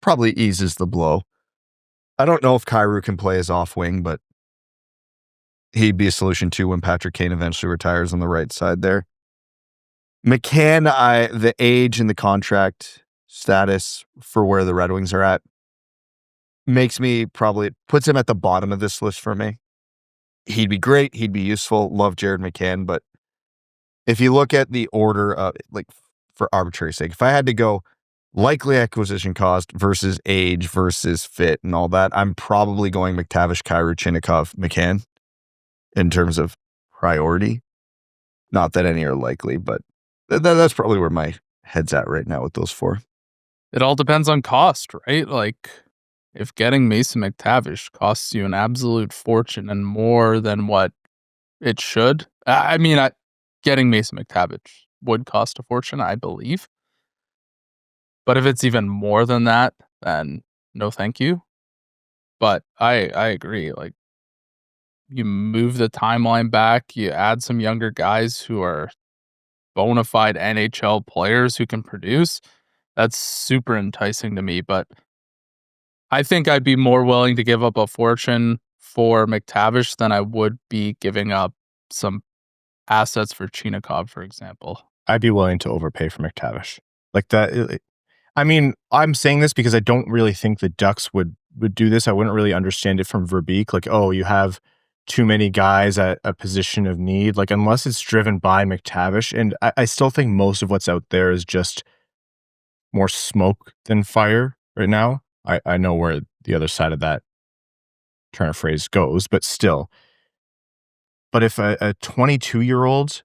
probably eases the blow. I don't know if Kyrou can play as off wing, but he'd be a solution too when Patrick Kane eventually retires on the right side there. McCann, the age and the contract status for where the Red Wings are at puts him at the bottom of this list for me. He'd be great. He'd be useful. Love Jared McCann. But if you look at the order of, like, for arbitrary sake, if I had to go likely acquisition cost versus age versus fit and all that, I'm probably going McTavish, Kyrou, Chinakov, McCann in terms of priority. Not that any are likely, but that's probably where my head's at right now with those four. It all depends on cost, right? Like, if getting Mason McTavish costs you an absolute fortune and more than what it should, getting Mason McTavish would cost a fortune, I believe. But if it's even more than that, then no thank you. But I agree. Like, you move the timeline back, you add some younger guys who are bona fide NHL players who can produce. That's super enticing to me. But I think I'd be more willing to give up a fortune for McTavish than I would be giving up some assets for Chinakov, for example. I'd be willing to overpay for McTavish. Like that. I mean, I'm saying this because I don't really think the Ducks would do this. I wouldn't really understand it from Verbeek. Like, oh, you have too many guys at a position of need. Like, unless it's driven by McTavish. And I still think most of what's out there is just more smoke than fire right now. I know where the other side of that turn of phrase goes, but still. But if a 22-year-old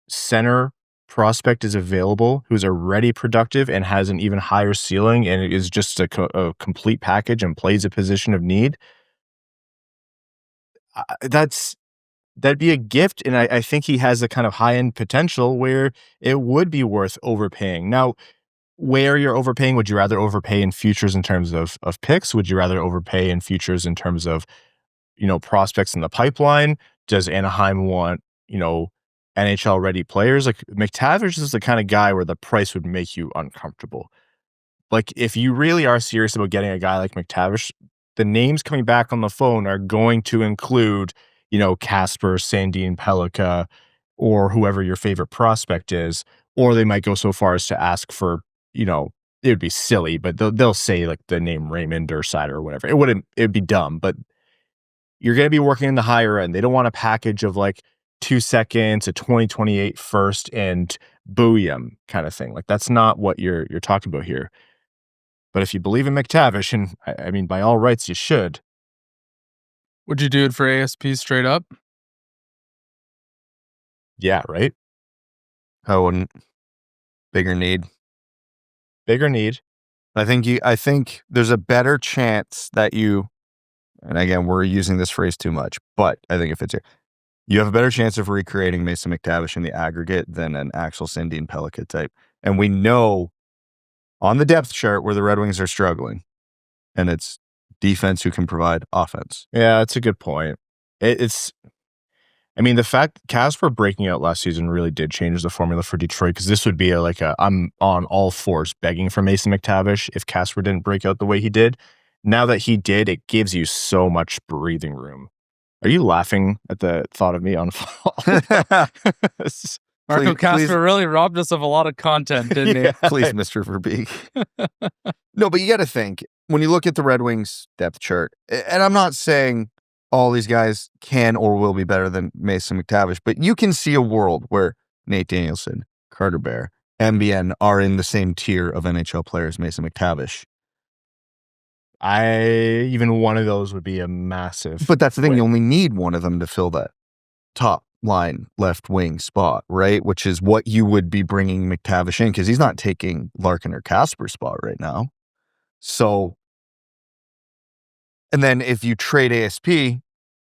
center prospect is available who's already productive and has an even higher ceiling and is just a complete package and plays a position of need, that'd be a gift. And I think he has a kind of high-end potential where it would be worth overpaying. Now, where you're overpaying, would you rather overpay in futures in terms of picks? Would you rather overpay in futures in terms of, prospects in the pipeline? Does Anaheim want, NHL ready players? Like, McTavish is the kind of guy where the price would make you uncomfortable. Like, if you really are serious about getting a guy like McTavish, the names coming back on the phone are going to include, Kasper, Sandin Pellikka, or whoever your favorite prospect is, or they might go so far as to ask for, it would be silly, but they'll say like the name Raymond or Seider or whatever. It'd be dumb, but you're going to be working in the higher end. They don't want a package of like 2 seconds, a 2028 first, and booyah kind of thing. Like, that's not what you're talking about here. But if you believe in McTavish, and I mean, by all rights, you should. Would you do it for ASP straight up? Yeah, right? I wouldn't. Bigger need. I think there's a better chance that you, and again, we're using this phrase too much, but I think it fits here. You have a better chance of recreating Mason McTavish in the aggregate than an Axel Sandin Pellikka type. And we know on the depth chart where the Red Wings are struggling, and it's defense who can provide offense. Yeah, that's a good point. The fact Kasper breaking out last season really did change the formula for Detroit, because this would be I'm on all fours begging for Mason McTavish if Kasper didn't break out the way he did. Now that he did, it gives you so much breathing room. Are you laughing at the thought of me on fall? Marco Kasper really robbed us of a lot of content, didn't he? Please, Mr. Verbeek. No, but you got to think, when you look at the Red Wings depth chart, and I'm not saying all these guys can or will be better than Mason McTavish, but you can see a world where Nate Danielson, Carter Bear, MBN are in the same tier of NHL players, Mason McTavish. Even one of those would be a massive. But that's the thing. win. You only need one of them to fill that top line left wing spot, right? Which is what you would be bringing McTavish in, because he's not taking Larkin or Kasper's spot right now. So, and then if you trade ASP,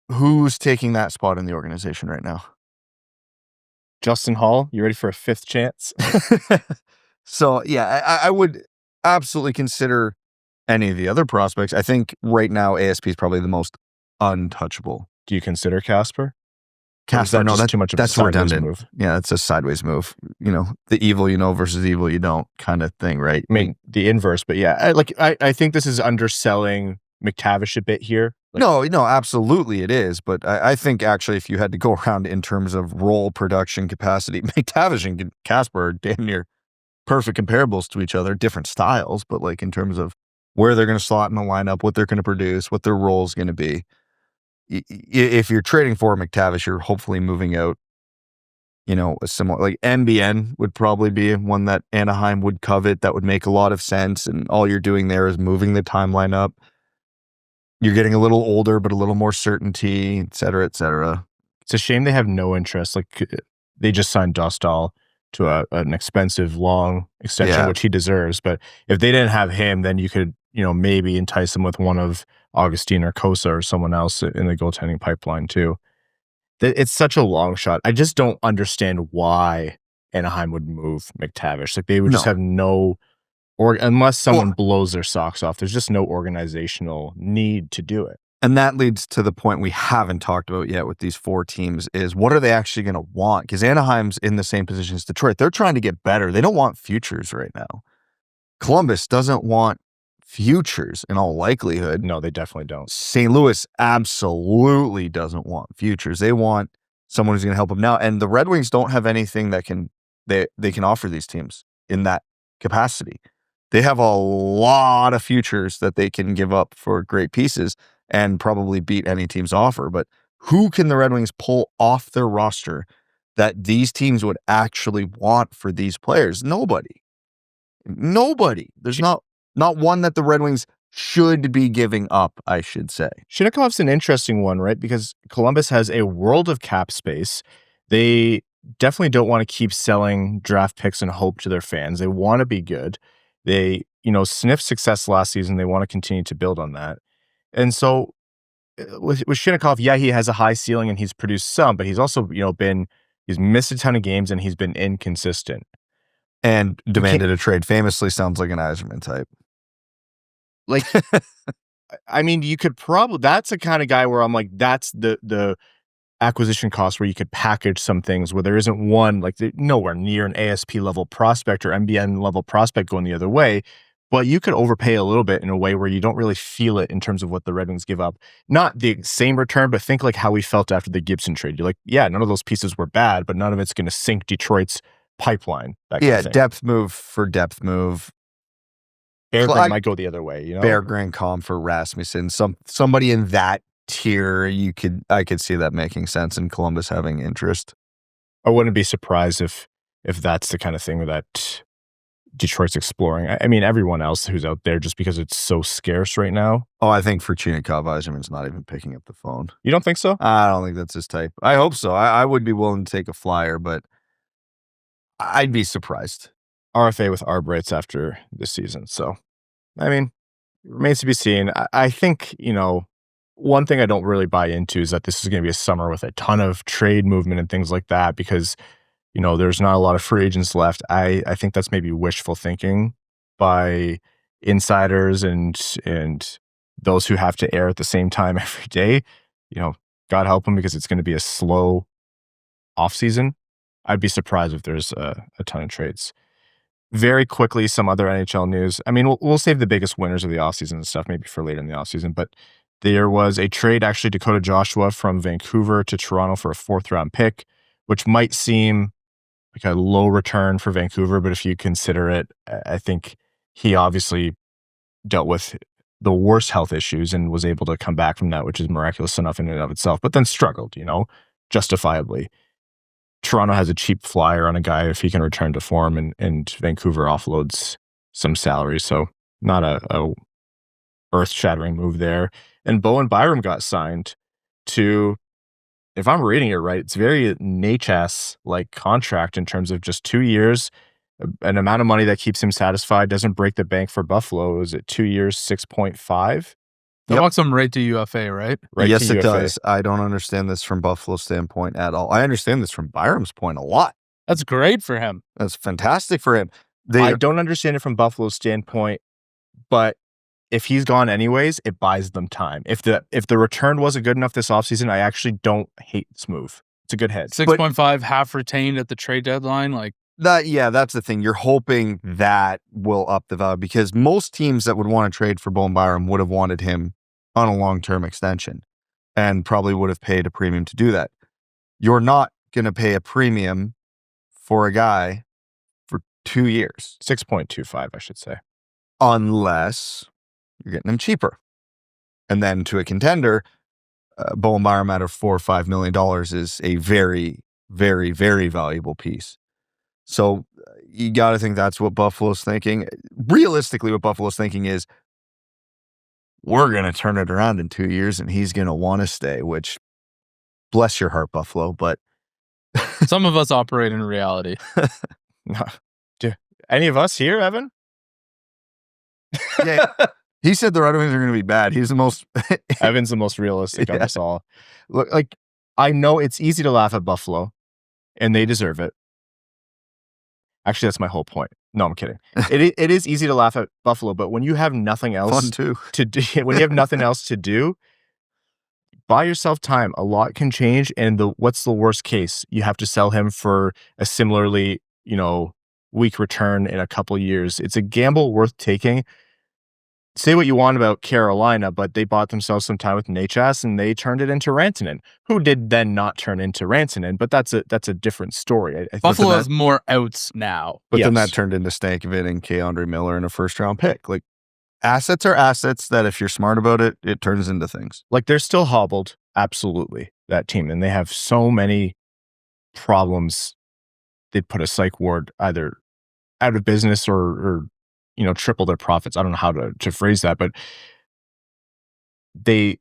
who's taking that spot in the organization right now? Justin Hall, you ready for a fifth chance? So, yeah, I would absolutely consider any of the other prospects. I think right now ASP is probably the most untouchable. Do you consider Kasper? Kasper, no, that's too much of that's a sideways redundant. move. Yeah, it's a sideways move. The evil you know versus evil you don't kind of thing, right? I mean, the inverse, but yeah, I think this is underselling McTavish a bit here. No, absolutely it is. But I think actually if you had to go around in terms of role production capacity, McTavish and Kasper are damn near perfect comparables to each other, different styles, but like in terms of where they're going to slot in the lineup, what they're going to produce, what their role is going to be. If you're trading for McTavish, you're hopefully moving out, a similar, like MBN would probably be one that Anaheim would covet. That would make a lot of sense. And all you're doing there is moving the timeline up. You're getting a little older, but a little more certainty, et cetera, et cetera. It's a shame they have no interest. Like they just signed Dostal to an expensive, long extension, which he deserves. But if they didn't have him, then you could, maybe entice him with one of Augustine or Kosa or someone else in the goaltending pipeline too. It's such a long shot. I just don't understand why Anaheim would move McTavish. Like they would just have no, or unless someone blows their socks off, there's just no organizational need to do it. And that leads to the point we haven't talked about yet with these four teams is what are they actually going to want? Because Anaheim's in the same position as Detroit. They're trying to get better. They don't want futures right now. Columbus doesn't want futures in all likelihood. No, they definitely don't. St. Louis absolutely doesn't want futures. They want someone who's going to help them now. And the Red Wings don't have anything that they can offer these teams in that capacity. They have a lot of futures that they can give up for great pieces and probably beat any team's offer. But who can the Red Wings pull off their roster that these teams would actually want for these players? Nobody. There's not one that the Red Wings should be giving up, I should say. Chinakov's an interesting one, right? Because Columbus has a world of cap space. They definitely don't want to keep selling draft picks and hope to their fans. They want to be good. They, sniffed success last season. They want to continue to build on that. And so with Chinakov, yeah, he has a high ceiling and he's produced some, but he's also, he's missed a ton of games and he's been inconsistent. And demanded a trade. Famously sounds like an Yzerman type. Like, I mean, you could probably, that's the kind of guy where I'm like, that's the acquisition cost where you could package some things where there isn't one, like nowhere near an ASP level prospect or MBN level prospect going the other way, but you could overpay a little bit in a way where you don't really feel it in terms of what the Red Wings give up. Not the same return, but think like how we felt after the Gibson trade. You're like, yeah, none of those pieces were bad, but none of it's going to sink Detroit's pipeline. Depth move for depth move. Berggren might go the other way, Berggren comp for Rasmussen. Somebody in that tier, I could see that making sense and Columbus having interest. I wouldn't be surprised if that's the kind of thing that Detroit's exploring. I mean, everyone else who's out there, just because it's so scarce right now. Oh, I think for Chinakov, Yzerman's not even picking up the phone. You don't think so? I don't think that's his type. I hope so. I would be willing to take a flyer, but I'd be surprised. RFA with Arbrights after this season. So, I mean, remains to be seen. I think, one thing I don't really buy into is that this is going to be a summer with a ton of trade movement and things like that because, there's not a lot of free agents left. I think that's maybe wishful thinking by insiders and those who have to air at the same time every day. God help them because it's going to be a slow offseason. I'd be surprised if there's a ton of trades. Very quickly, some other NHL news. I mean, we'll save the biggest winners of the offseason and stuff maybe for later in the offseason, but there was a trade, actually, Dakota Joshua from Vancouver to Toronto for a 4th-round pick, which might seem like a low return for Vancouver, but if you consider it, I think he obviously dealt with the worst health issues and was able to come back from that, which is miraculous enough in and of itself, but then struggled, justifiably. Toronto has a cheap flyer on a guy if he can return to form, and Vancouver offloads some salary. So not a earth-shattering move there. And Bowen Byram got signed to, if I'm reading it right, it's very Natchez-like contract in terms of just 2 years, an amount of money that keeps him satisfied, doesn't break the bank for Buffalo. Is it 2 years, 6.5? That walks him right to UFA, right? Right. Yes, to it UFA. does. I don't understand this from Buffalo's standpoint at all. I understand this from Byram's point a lot. That's great for him. That's fantastic for him. I don't understand it from Buffalo's standpoint, but if he's gone anyways, it buys them time. If the return wasn't good enough this offseason, I actually don't hate this move. It's a good head. 6.5 half retained at the trade deadline. Like that's the thing. You're hoping that will up the value because most teams that would want to trade for Bowen Byram would have wanted him on a long-term extension and probably would have paid a premium to do that. You're not going to pay a premium for a guy for 2 years. 6.25, I should say. Unless you're getting him cheaper. And then to a contender, Bowen Byram at $4 or $5 million is a very, very, very valuable piece. So you got to think that's what Buffalo's thinking. Realistically, what Buffalo's thinking is we're going to turn it around in 2 years and he's going to want to stay, which bless your heart, Buffalo. But some of us operate in reality. Do any of us here, Evan? Yeah. He said the Red Wings are going to be bad. He's the most... Evan's the most realistic of us all. Look, like, I know it's easy to laugh at Buffalo, and they deserve it. Actually, that's my whole point. No, I'm kidding. It is easy to laugh at Buffalo, but when you have nothing else Fun too. to do, when you have nothing else to do, buy yourself time. A lot can change, and what's the worst case? You have to sell him for a similarly, weak return in a couple years. It's a gamble worth taking. Say what you want about Carolina, but they bought themselves some time with Natchez and they turned it into Rantanen, who did then not turn into Rantanen, but that's a different story. I think Buffalo has more outs now. But Yes. then that turned into Stankovic and K'Andre Miller in a first-round pick. Like, assets are assets that if you're smart about it, it turns into things. Like, they're still hobbled, absolutely, that team, and they have so many problems. They'd put a psych ward either out of business or triple their profits. I don't know how to phrase that, but they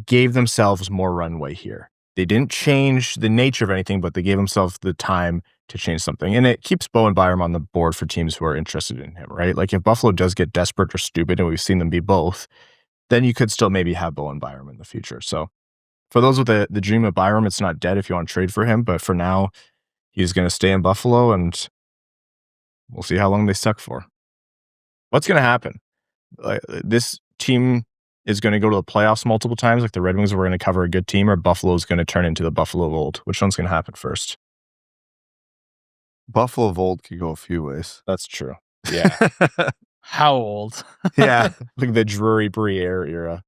gave themselves more runway here. They didn't change the nature of anything, but they gave themselves the time to change something. And it keeps Bowen Byram on the board for teams who are interested in him, right? Like, if Buffalo does get desperate or stupid, and we've seen them be both, then you could still maybe have Bowen Byram in the future. So for those with the dream of Byram, it's not dead if you want to trade for him, but for now, he's going to stay in Buffalo, and we'll see how long they suck for. What's going to happen? This team is going to go to the playoffs multiple times, like the Red Wings were going to cover a good team, or Buffalo is going to turn into the Buffalo of old. Which one's going to happen first? Buffalo of old could go a few ways. That's true. Yeah. How old? Yeah. Like the Drury Briere era.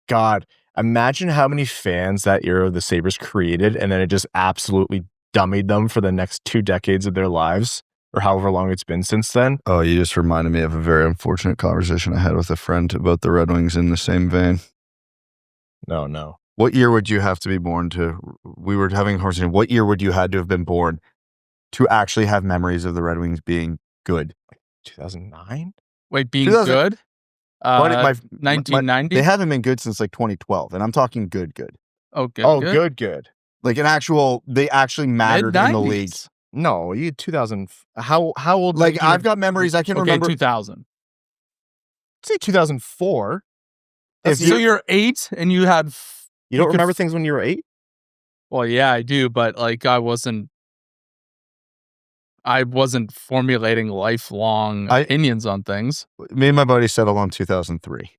God, imagine how many fans that era of the Sabres created, and then it just absolutely dummied them for the next 2 decades of their lives, or however long it's been since then. Oh, you just reminded me of a very unfortunate conversation I had with a friend about the Red Wings in the same vein. No. What year would you have to be born to? We were having a conversation. What year would you had to have been born to actually have memories of the Red Wings being good? 2009? Wait, being 2000 good? My- 1990? They haven't been good since like 2012, and I'm talking good. Oh, good. Oh, good. good. Like they actually mattered in the league. Mid-90s. No, you 2000. How old? Like, I've got memories I can Okay, remember. 2000. Say 2004. So you're 8 and you had... You don't could remember things when you were 8? Well, yeah, I do, but like I wasn't formulating lifelong opinions on things. Me and my buddy settled on 2003.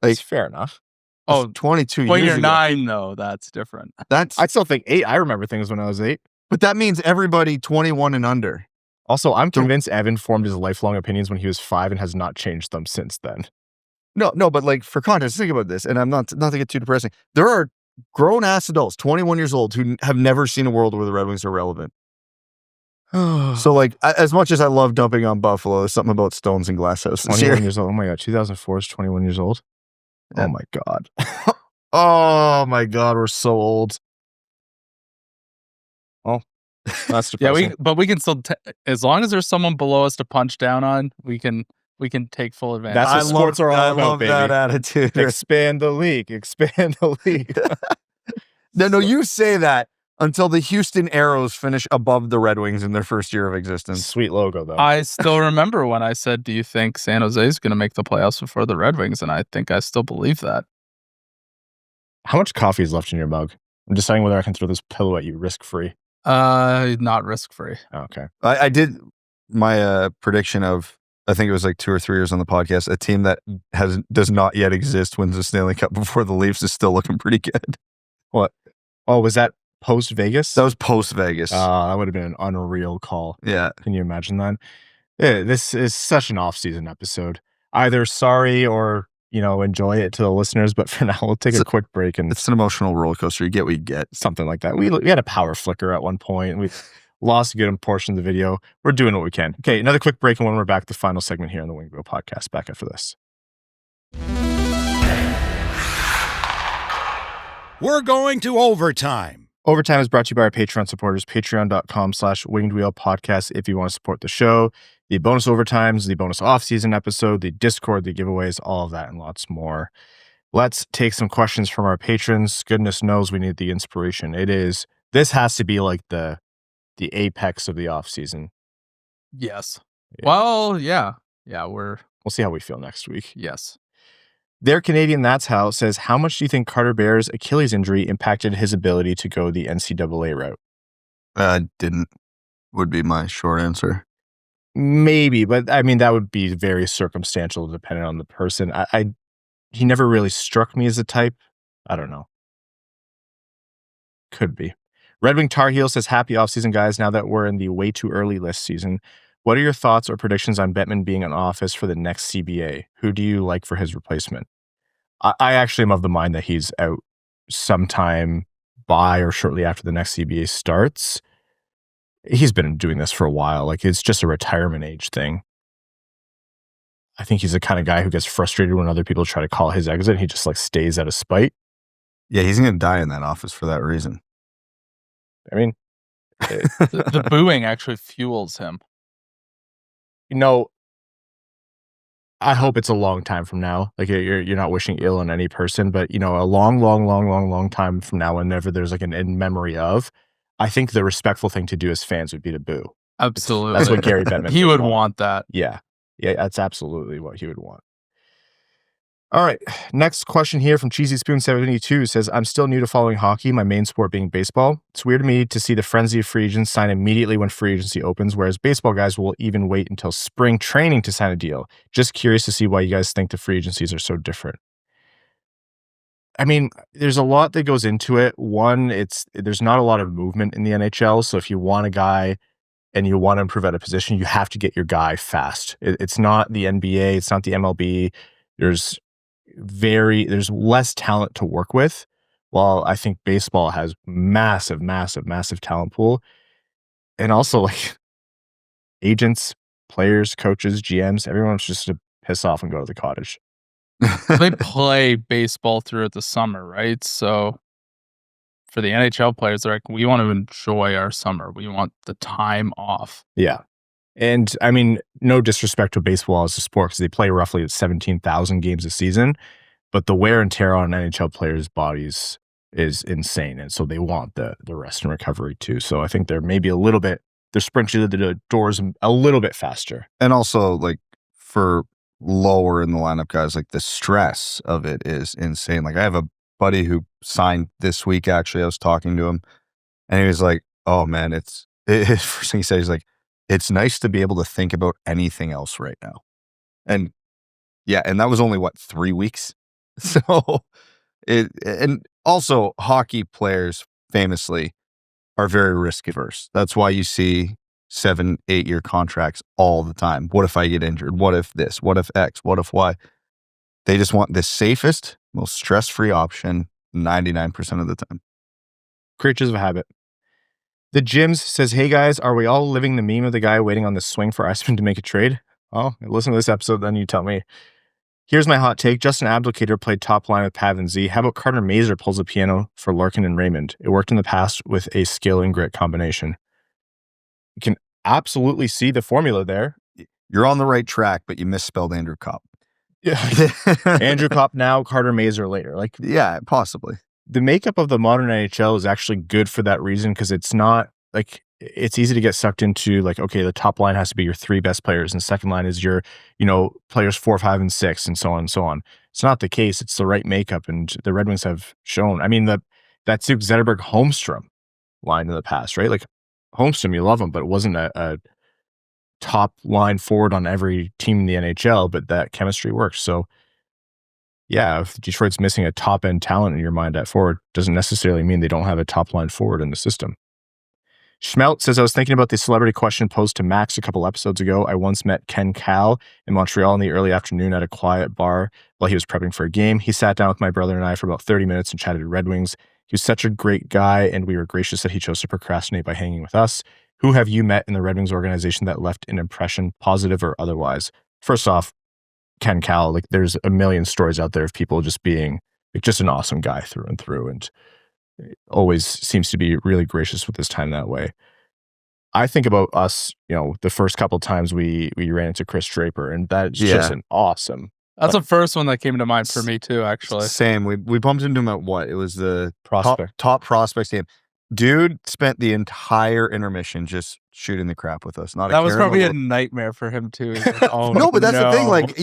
That's fair enough. Oh, 22 when years you're ago. 9, though, that's different. I still think 8. I remember things when I was 8. But that means everybody 21 and under. Also, I'm convinced Evan formed his lifelong opinions when he was 5 and has not changed them since then. No, but like, for context, think about this, and I'm not to get too depressing. There are grown-ass adults, 21 years old, who have never seen a world where the Red Wings are relevant. So, like, as much as I love dumping on Buffalo, there's something about Stones and Glasshouses 21 here. years old. Oh my God, 2004 is 21 years old? Yeah. Oh my God. Oh my God, we're so old. That's Yeah, depressing. we can still, as long as there's someone below us to punch down on, we can take full advantage. That's what sports are all I about, love that baby. attitude. Expand the league. Expand the league. No, you say that until the Houston Aeros finish above the Red Wings in their first year of existence. Sweet logo, though. I still remember when I said, do you think San Jose is going to make the playoffs before the Red Wings? And I think I still believe that. How much coffee is left in your mug? I'm deciding whether I can throw this pillow at you risk-free. Not risk-free. Okay. I did my prediction of, I think it was like 2 or 3 years on the podcast, a team that does not yet exist wins the Stanley Cup before the Leafs is still looking pretty good. What? Oh, was that post-Vegas? That was post-Vegas. That would have been an unreal call. Yeah. Can you imagine that? Yeah, this is such an off-season episode. Either sorry or, enjoy it to the listeners, but for now, we'll take a quick break. And it's an emotional roller coaster. You get what you get. Something like that. We had a power flicker at one point, and we lost a good portion of the video. We're doing what we can. Okay, another quick break, and when we're back, the final segment here on the Wing Wheel Podcast. Back after this. We're going to overtime. Overtime is brought to you by our Patreon supporters, patreon.com/wingedwheelpodcast if you want to support the show. The bonus overtimes, the bonus off-season episode, the Discord, the giveaways, all of that and lots more. Let's take some questions from our patrons. Goodness knows we need the inspiration. This has to be like the apex of the off-season. Yes. Yeah. Well, yeah. Yeah, we'll see how we feel next week. Yes. Their Canadian That's How says, how much do you think Carter Bear's Achilles injury impacted his ability to go the NCAA route? Didn't, would be my short answer. Maybe, but I mean, that would be very circumstantial depending on the person. He never really struck me as a type. I don't know. Could be. Red Wing Tar Heel says, happy offseason, guys. Now that we're in the way too early list season, what are your thoughts or predictions on Bettman being in office for the next CBA? Who do you like for his replacement? I actually am of the mind that he's out sometime by or shortly after the next CBA starts. He's been doing this for a while. Like, it's just a retirement age thing. I think he's the kind of guy who gets frustrated when other people try to call his exit. He just stays out of spite. Yeah, he's going to die in that office for that reason. I mean, the booing actually fuels him. I hope it's a long time from now. Like, you're not wishing ill on any person, but a long time from now, whenever there's an in memory of, I think the respectful thing to do as fans would be to boo. Absolutely. That's what Gary Bettman he would want that. Yeah, that's absolutely what he would want. All right, next question here from Cheesy Spoon 72 says, I'm still new to following hockey, my main sport being baseball. It's weird to me to see the frenzy of free agents sign immediately when free agency opens, whereas baseball guys will even wait until spring training to sign a deal. Just curious to see why you guys think the free agencies are so different. I mean, there's a lot that goes into it. One, there's not a lot of movement in the NHL, so if you want a guy and you want to improve at a position, you have to get your guy fast. It's not the NBA, it's not the MLB. There's less talent to work with, while I think baseball has massive talent pool. And also agents, players, coaches, GMs, everyone's just to piss off and go to the cottage. They play baseball throughout the summer, right? So for the NHL players, they're like, we want to enjoy our summer. We want the time off. Yeah. And I mean, no disrespect to baseball as a sport, because they play roughly 17,000 games a season, but the wear and tear on NHL players' bodies is insane. And so they want the rest and recovery too. So I think they're maybe they're sprinting to the doors a little bit faster. And also, for lower in the lineup guys, the stress of it is insane. I have a buddy who signed this week, actually. I was talking to him, and he was like, oh man, his first thing he said, he's like, it's nice to be able to think about anything else right now. And yeah, and that was only 3 weeks. So and also hockey players famously are very risk averse. That's why you see 7-8 year contracts all the time. What if I get injured? What if this? What if X? What if Y? They just want the safest, most stress-free option 99% of the time. Creatures of habit. The Gyms says, hey guys, are we all living the meme of the guy waiting on the swing for Iceman to make a trade? Oh, listen to this episode, then you tell me. Here's my hot take. Justin Abdelkader played top line with Pav and Z. How about Carter Mazur pulls the piano for Larkin and Raymond? It worked in the past with a skill and grit combination. you can absolutely see the formula there. You're on the right track, but you misspelled Andrew Kopp. Yeah. Andrew Kopp now, Carter Mazur later. Like, yeah, possibly. The makeup of the modern NHL is actually good for that reason, because it's not like, it's easy to get sucked into like, okay, the top line has to be your 3 best players, and the second line is your, players 4, 5, and 6, and so on and so on. It's not the case. It's the right makeup, and the Red Wings have shown. I mean, that Zug Zetterberg Holmstrom line in the past, right? Like, Holmstrom, you love him, but it wasn't a top line forward on every team in the NHL, but that chemistry works. So yeah, if Detroit's missing a top end talent in your mind at forward, doesn't necessarily mean they don't have a top line forward in the system. Schmelt says, I was thinking about the celebrity question posed to Max a couple episodes ago. I once met Ken Cal in Montreal in the early afternoon at a quiet bar while he was prepping for a game. He sat down with my brother and I for about 30 minutes and chatted Red Wings. He was such a great guy, and we were gracious that he chose to procrastinate by hanging with us. Who have you met in the Red Wings organization that left an impression, positive or otherwise? First off, Ken Cal, like, there's a million stories out there of people just being like just an awesome guy through and through, and always seems to be really gracious with his time that way. I think about us, the first couple times we ran into Chris Draper, and that's just an awesome. That's the first one that came to mind for me too, actually. Same. We bumped into him at what? It was the Prospect. top prospects game. Dude spent the entire intermission just shooting the crap with us. That was probably a nightmare for him too. Like, oh, no, but that's the thing. Like,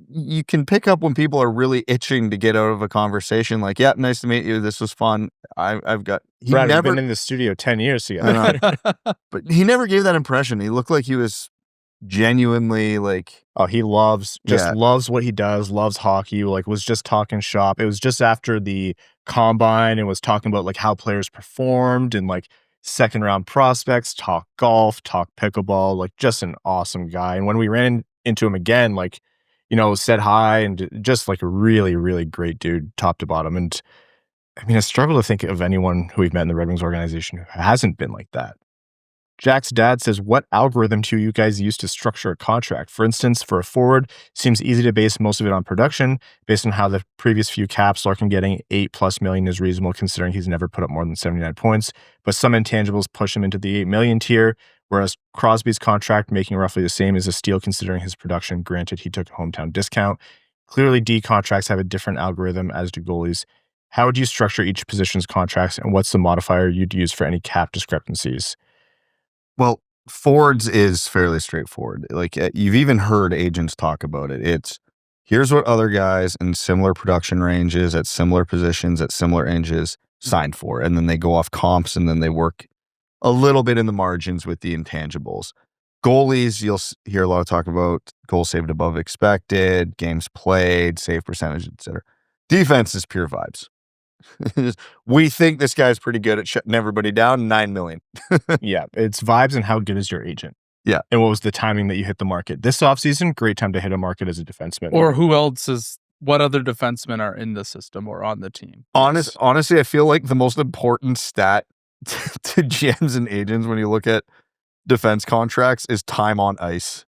you can pick up when people are really itching to get out of a conversation. Like, yeah, nice to meet you. This was fun. I've got. Brad, we've been in the studio 10 years together. But he never gave that impression. He looked like he was genuinely like, oh, he loves what he does, loves hockey, like was just talking shop. It was just after the combine and was talking about like how players performed and like second round prospects, talk golf, talk pickleball, like just an awesome guy. And when we ran into him again, like, said hi, and just like a really, really great dude, top to bottom. And I mean, I struggle to think of anyone who we've met in the Red Wings organization who hasn't been like that. Jack's dad says, what algorithm do you guys use to structure a contract? For instance, for a forward, seems easy to base most of it on production. Based on how the previous few caps, Larkin getting $8+ million is reasonable considering he's never put up more than 79 points. But some intangibles push him into the $8 million tier, whereas Crosby's contract making roughly the same is a steal considering his production. Granted, he took a hometown discount. Clearly, D contracts have a different algorithm, as do goalies. How would you structure each position's contracts, and what's the modifier you'd use for any cap discrepancies? Well, forwards is fairly straightforward. Like, you've even heard agents talk about it. It's, here's what other guys in similar production ranges at similar positions at similar ages signed for. And then they go off comps, and then they work a little bit in the margins with the intangibles. Goalies, you'll hear a lot of talk about goals saved above expected, games played, save percentage, etc. Defense is pure vibes. We think this guy's pretty good at shutting everybody down. $9 million. Yeah, it's vibes and how good is your agent. Yeah. And what was the timing that you hit the market? This offseason, great time to hit a market as a defenseman. Or what other defensemen are in the system or on the team? Honestly, I feel like the most important stat to GMs and agents when you look at defense contracts is time on ice.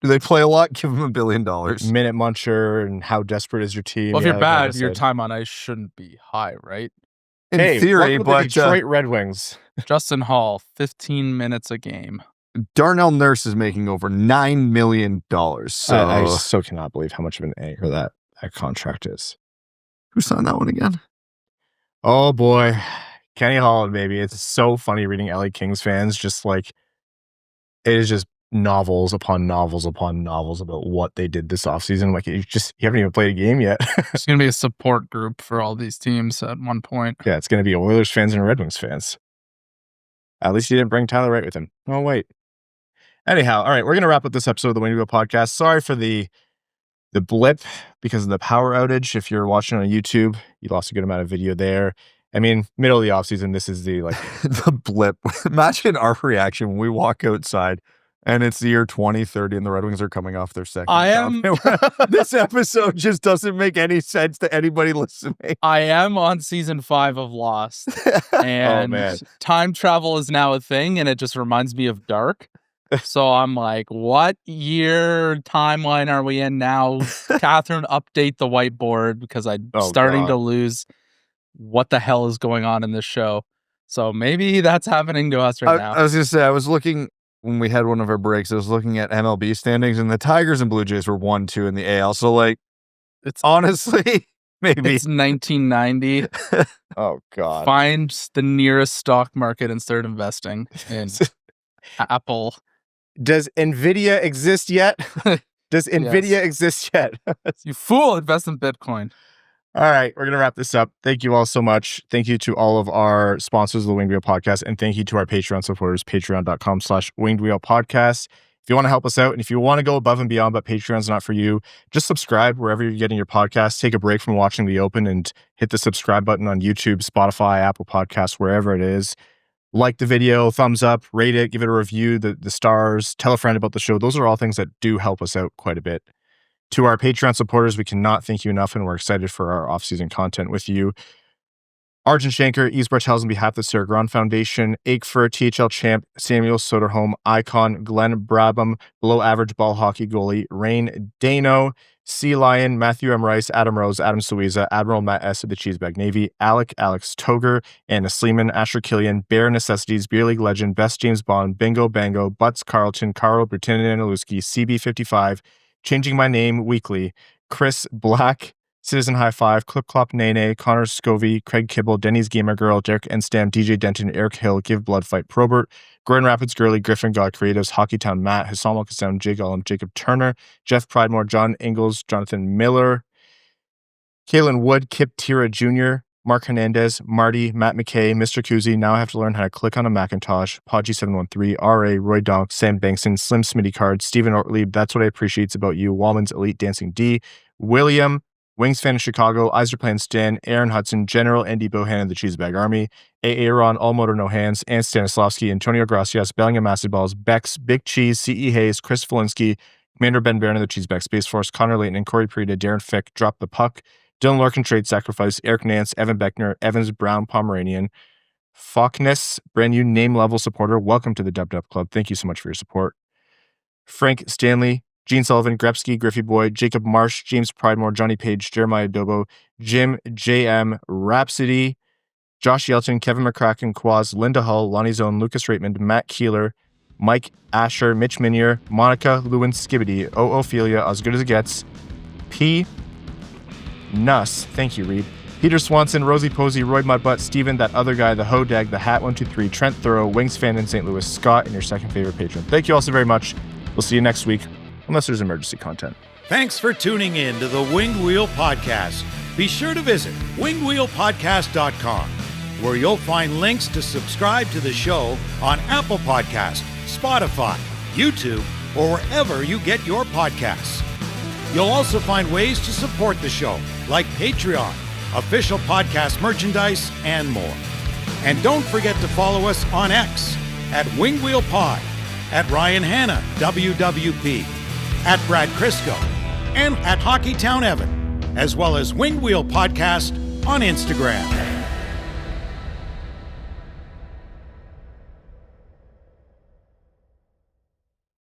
Do they play a lot? Give them $1 billion. Minute muncher and how desperate is your team? Well, if you're bad, your time on ice shouldn't be high, right? In theory, but the Detroit Red Wings. Justin Hall, 15 minutes a game. Darnell Nurse is making over $9 million. So I so cannot believe how much of an anchor that contract is. Who signed that one again? Oh boy, Kenny Holland, baby. It's so funny reading LA Kings fans. Just like, it is just novels upon novels upon novels about what they did this offseason. Like, you haven't even played a game yet. It's going to be a support group for all these teams at one point. Yeah, it's going to be Oilers fans and Red Wings fans. At least he didn't bring Tyler Wright with him. Oh, wait. Anyhow, all right, we're going to wrap up this episode of the Way to Go podcast. Sorry for the blip because of the power outage. If you're watching on YouTube, you lost a good amount of video there. I mean, middle of the offseason, this is the the blip. Imagine our reaction when we walk outside and it's the year 2030 and the Red Wings are coming off their second. This episode just doesn't make any sense to anybody listening. I am on season 5 of Lost. And time travel is now a thing, and it just reminds me of Dark. So I'm like, what year timeline are we in now? Catherine, update the whiteboard because I'm starting to lose what the hell is going on in this show. So maybe that's happening to us right now. I was going to say, I was looking when we had one of our breaks, I was looking at MLB standings, and the Tigers and Blue Jays were 1-2 in the AL. So, like, It's honestly, maybe. It's 1990. Oh, God. Find the nearest stock market and start investing in Apple. Does NVIDIA exist yet? Does NVIDIA Yes. exist yet? You fool, invest in Bitcoin. All right, we're going to wrap this up. Thank you all so much. Thank you to all of our sponsors of the Winged Wheel Podcast, and thank you to our Patreon supporters, patreon.com/Winged Wheel Podcast. If you want to help us out, and if you want to go above and beyond, but Patreon's not for you, just subscribe wherever you're getting your podcast. Take a break from watching the Open and hit the subscribe button on YouTube, Spotify, Apple Podcasts, wherever it is. Like the video, thumbs up, rate it, give it a review, the stars, tell a friend about the show. Those are all things that do help us out quite a bit. To our Patreon supporters, we cannot thank you enough, and we're excited for our off-season content with you. Arjun Shankar, Yves Bartels on behalf of the Sarah Grand Foundation, Aikfer, THL champ, Samuel Soderholm, Icon, Glenn Brabham, below average ball hockey goalie, Rain Dano, Sea Lion, Matthew M. Rice, Adam Rose, Adam Suiza, Admiral Matt S. of the Cheesebag Navy, Alex Toger, Anna Sleeman, Asher Killian, Bear Necessities, Beer League Legend, Best James Bond, Bingo Bango, Butts Carlton, Carl Bertinen Analuski, CB55, Changing My Name Weekly, Chris Black, Citizen High Five, Clip Clop Nene, Connor Scovey, Craig Kibble, Denny's Gamer Girl, Derek Enstam, DJ Denton, Eric Hill, Give Blood Fight Probert, Grand Rapids Girly, Griffin God Creatives, Hockeytown Matt, Hassam Al-Qassam, Jake Ullum, Jacob Turner, Jeff Pridemore, John Ingalls, Jonathan Miller, Kalen Wood, Kip Tira Jr., Mark Hernandez, Marty, Matt McKay, Mr. Kuzi, Now I Have to Learn How to Click on a Macintosh, Podgy713, R.A., Roy Donk, Sam Bankson, Slim Smitty Card, Stephen Ortlieb, That's What I Appreciate About You, Wallman's Elite Dancing D, William, Wings Fan in Chicago, Iserplan Stan, Aaron Hudson, General Andy Bohan of the Cheesebag Army, Aaron, All Motor No Hands, Ann Stanislavski, Antonio Gracias, Bellingham Acid Balls, Bex, Big Cheese, C.E. Hayes, Chris Volinsky, Commander Ben Barron of the Cheesebag Space Force, Connor Layton and Corey Perita, Darren Fick, Drop the Puck, Dylan Larkin Trade Sacrifice, Eric Nance, Evan Beckner, Evans Brown Pomeranian, Falkness, brand new name level supporter. Welcome to the Dub Dub Club. Thank you so much for your support. Frank Stanley, Gene Sullivan, Grepsky, Griffey Boy, Jacob Marsh, James Pridemore, Johnny Page, Jeremiah Dobo, Jim JM, Rhapsody, Josh Yelton, Kevin McCracken, Quaz, Linda Hull, Lonnie Zone, Lucas Raymond, Matt Keeler, Mike Asher, Mitch Minier, Monica Lewin Skibbity, Ophelia, As Good As It Gets, P. Nuss, thank you, Reed. Peter Swanson, Rosie Posey, Roy Mudbutt, Steven, That Other Guy, The Hodag, The Hat 123, Trent Thorough, Wings Fan in St. Louis, Scott, and your second favorite patron. Thank you all so very much. We'll see you next week, unless there's emergency content. Thanks for tuning in to the Winged Wheel Podcast. Be sure to visit wingedwheelpodcast.com, where you'll find links to subscribe to the show on Apple Podcasts, Spotify, YouTube, or wherever you get your podcasts. You'll also find ways to support the show, like Patreon, official podcast merchandise, and more. And don't forget to follow us on X at Winged Wheel Pod, at Ryan Hanna, WWP, at Brad Crisco, and at Hockeytown Evan, as well as Winged Wheel Podcast on Instagram.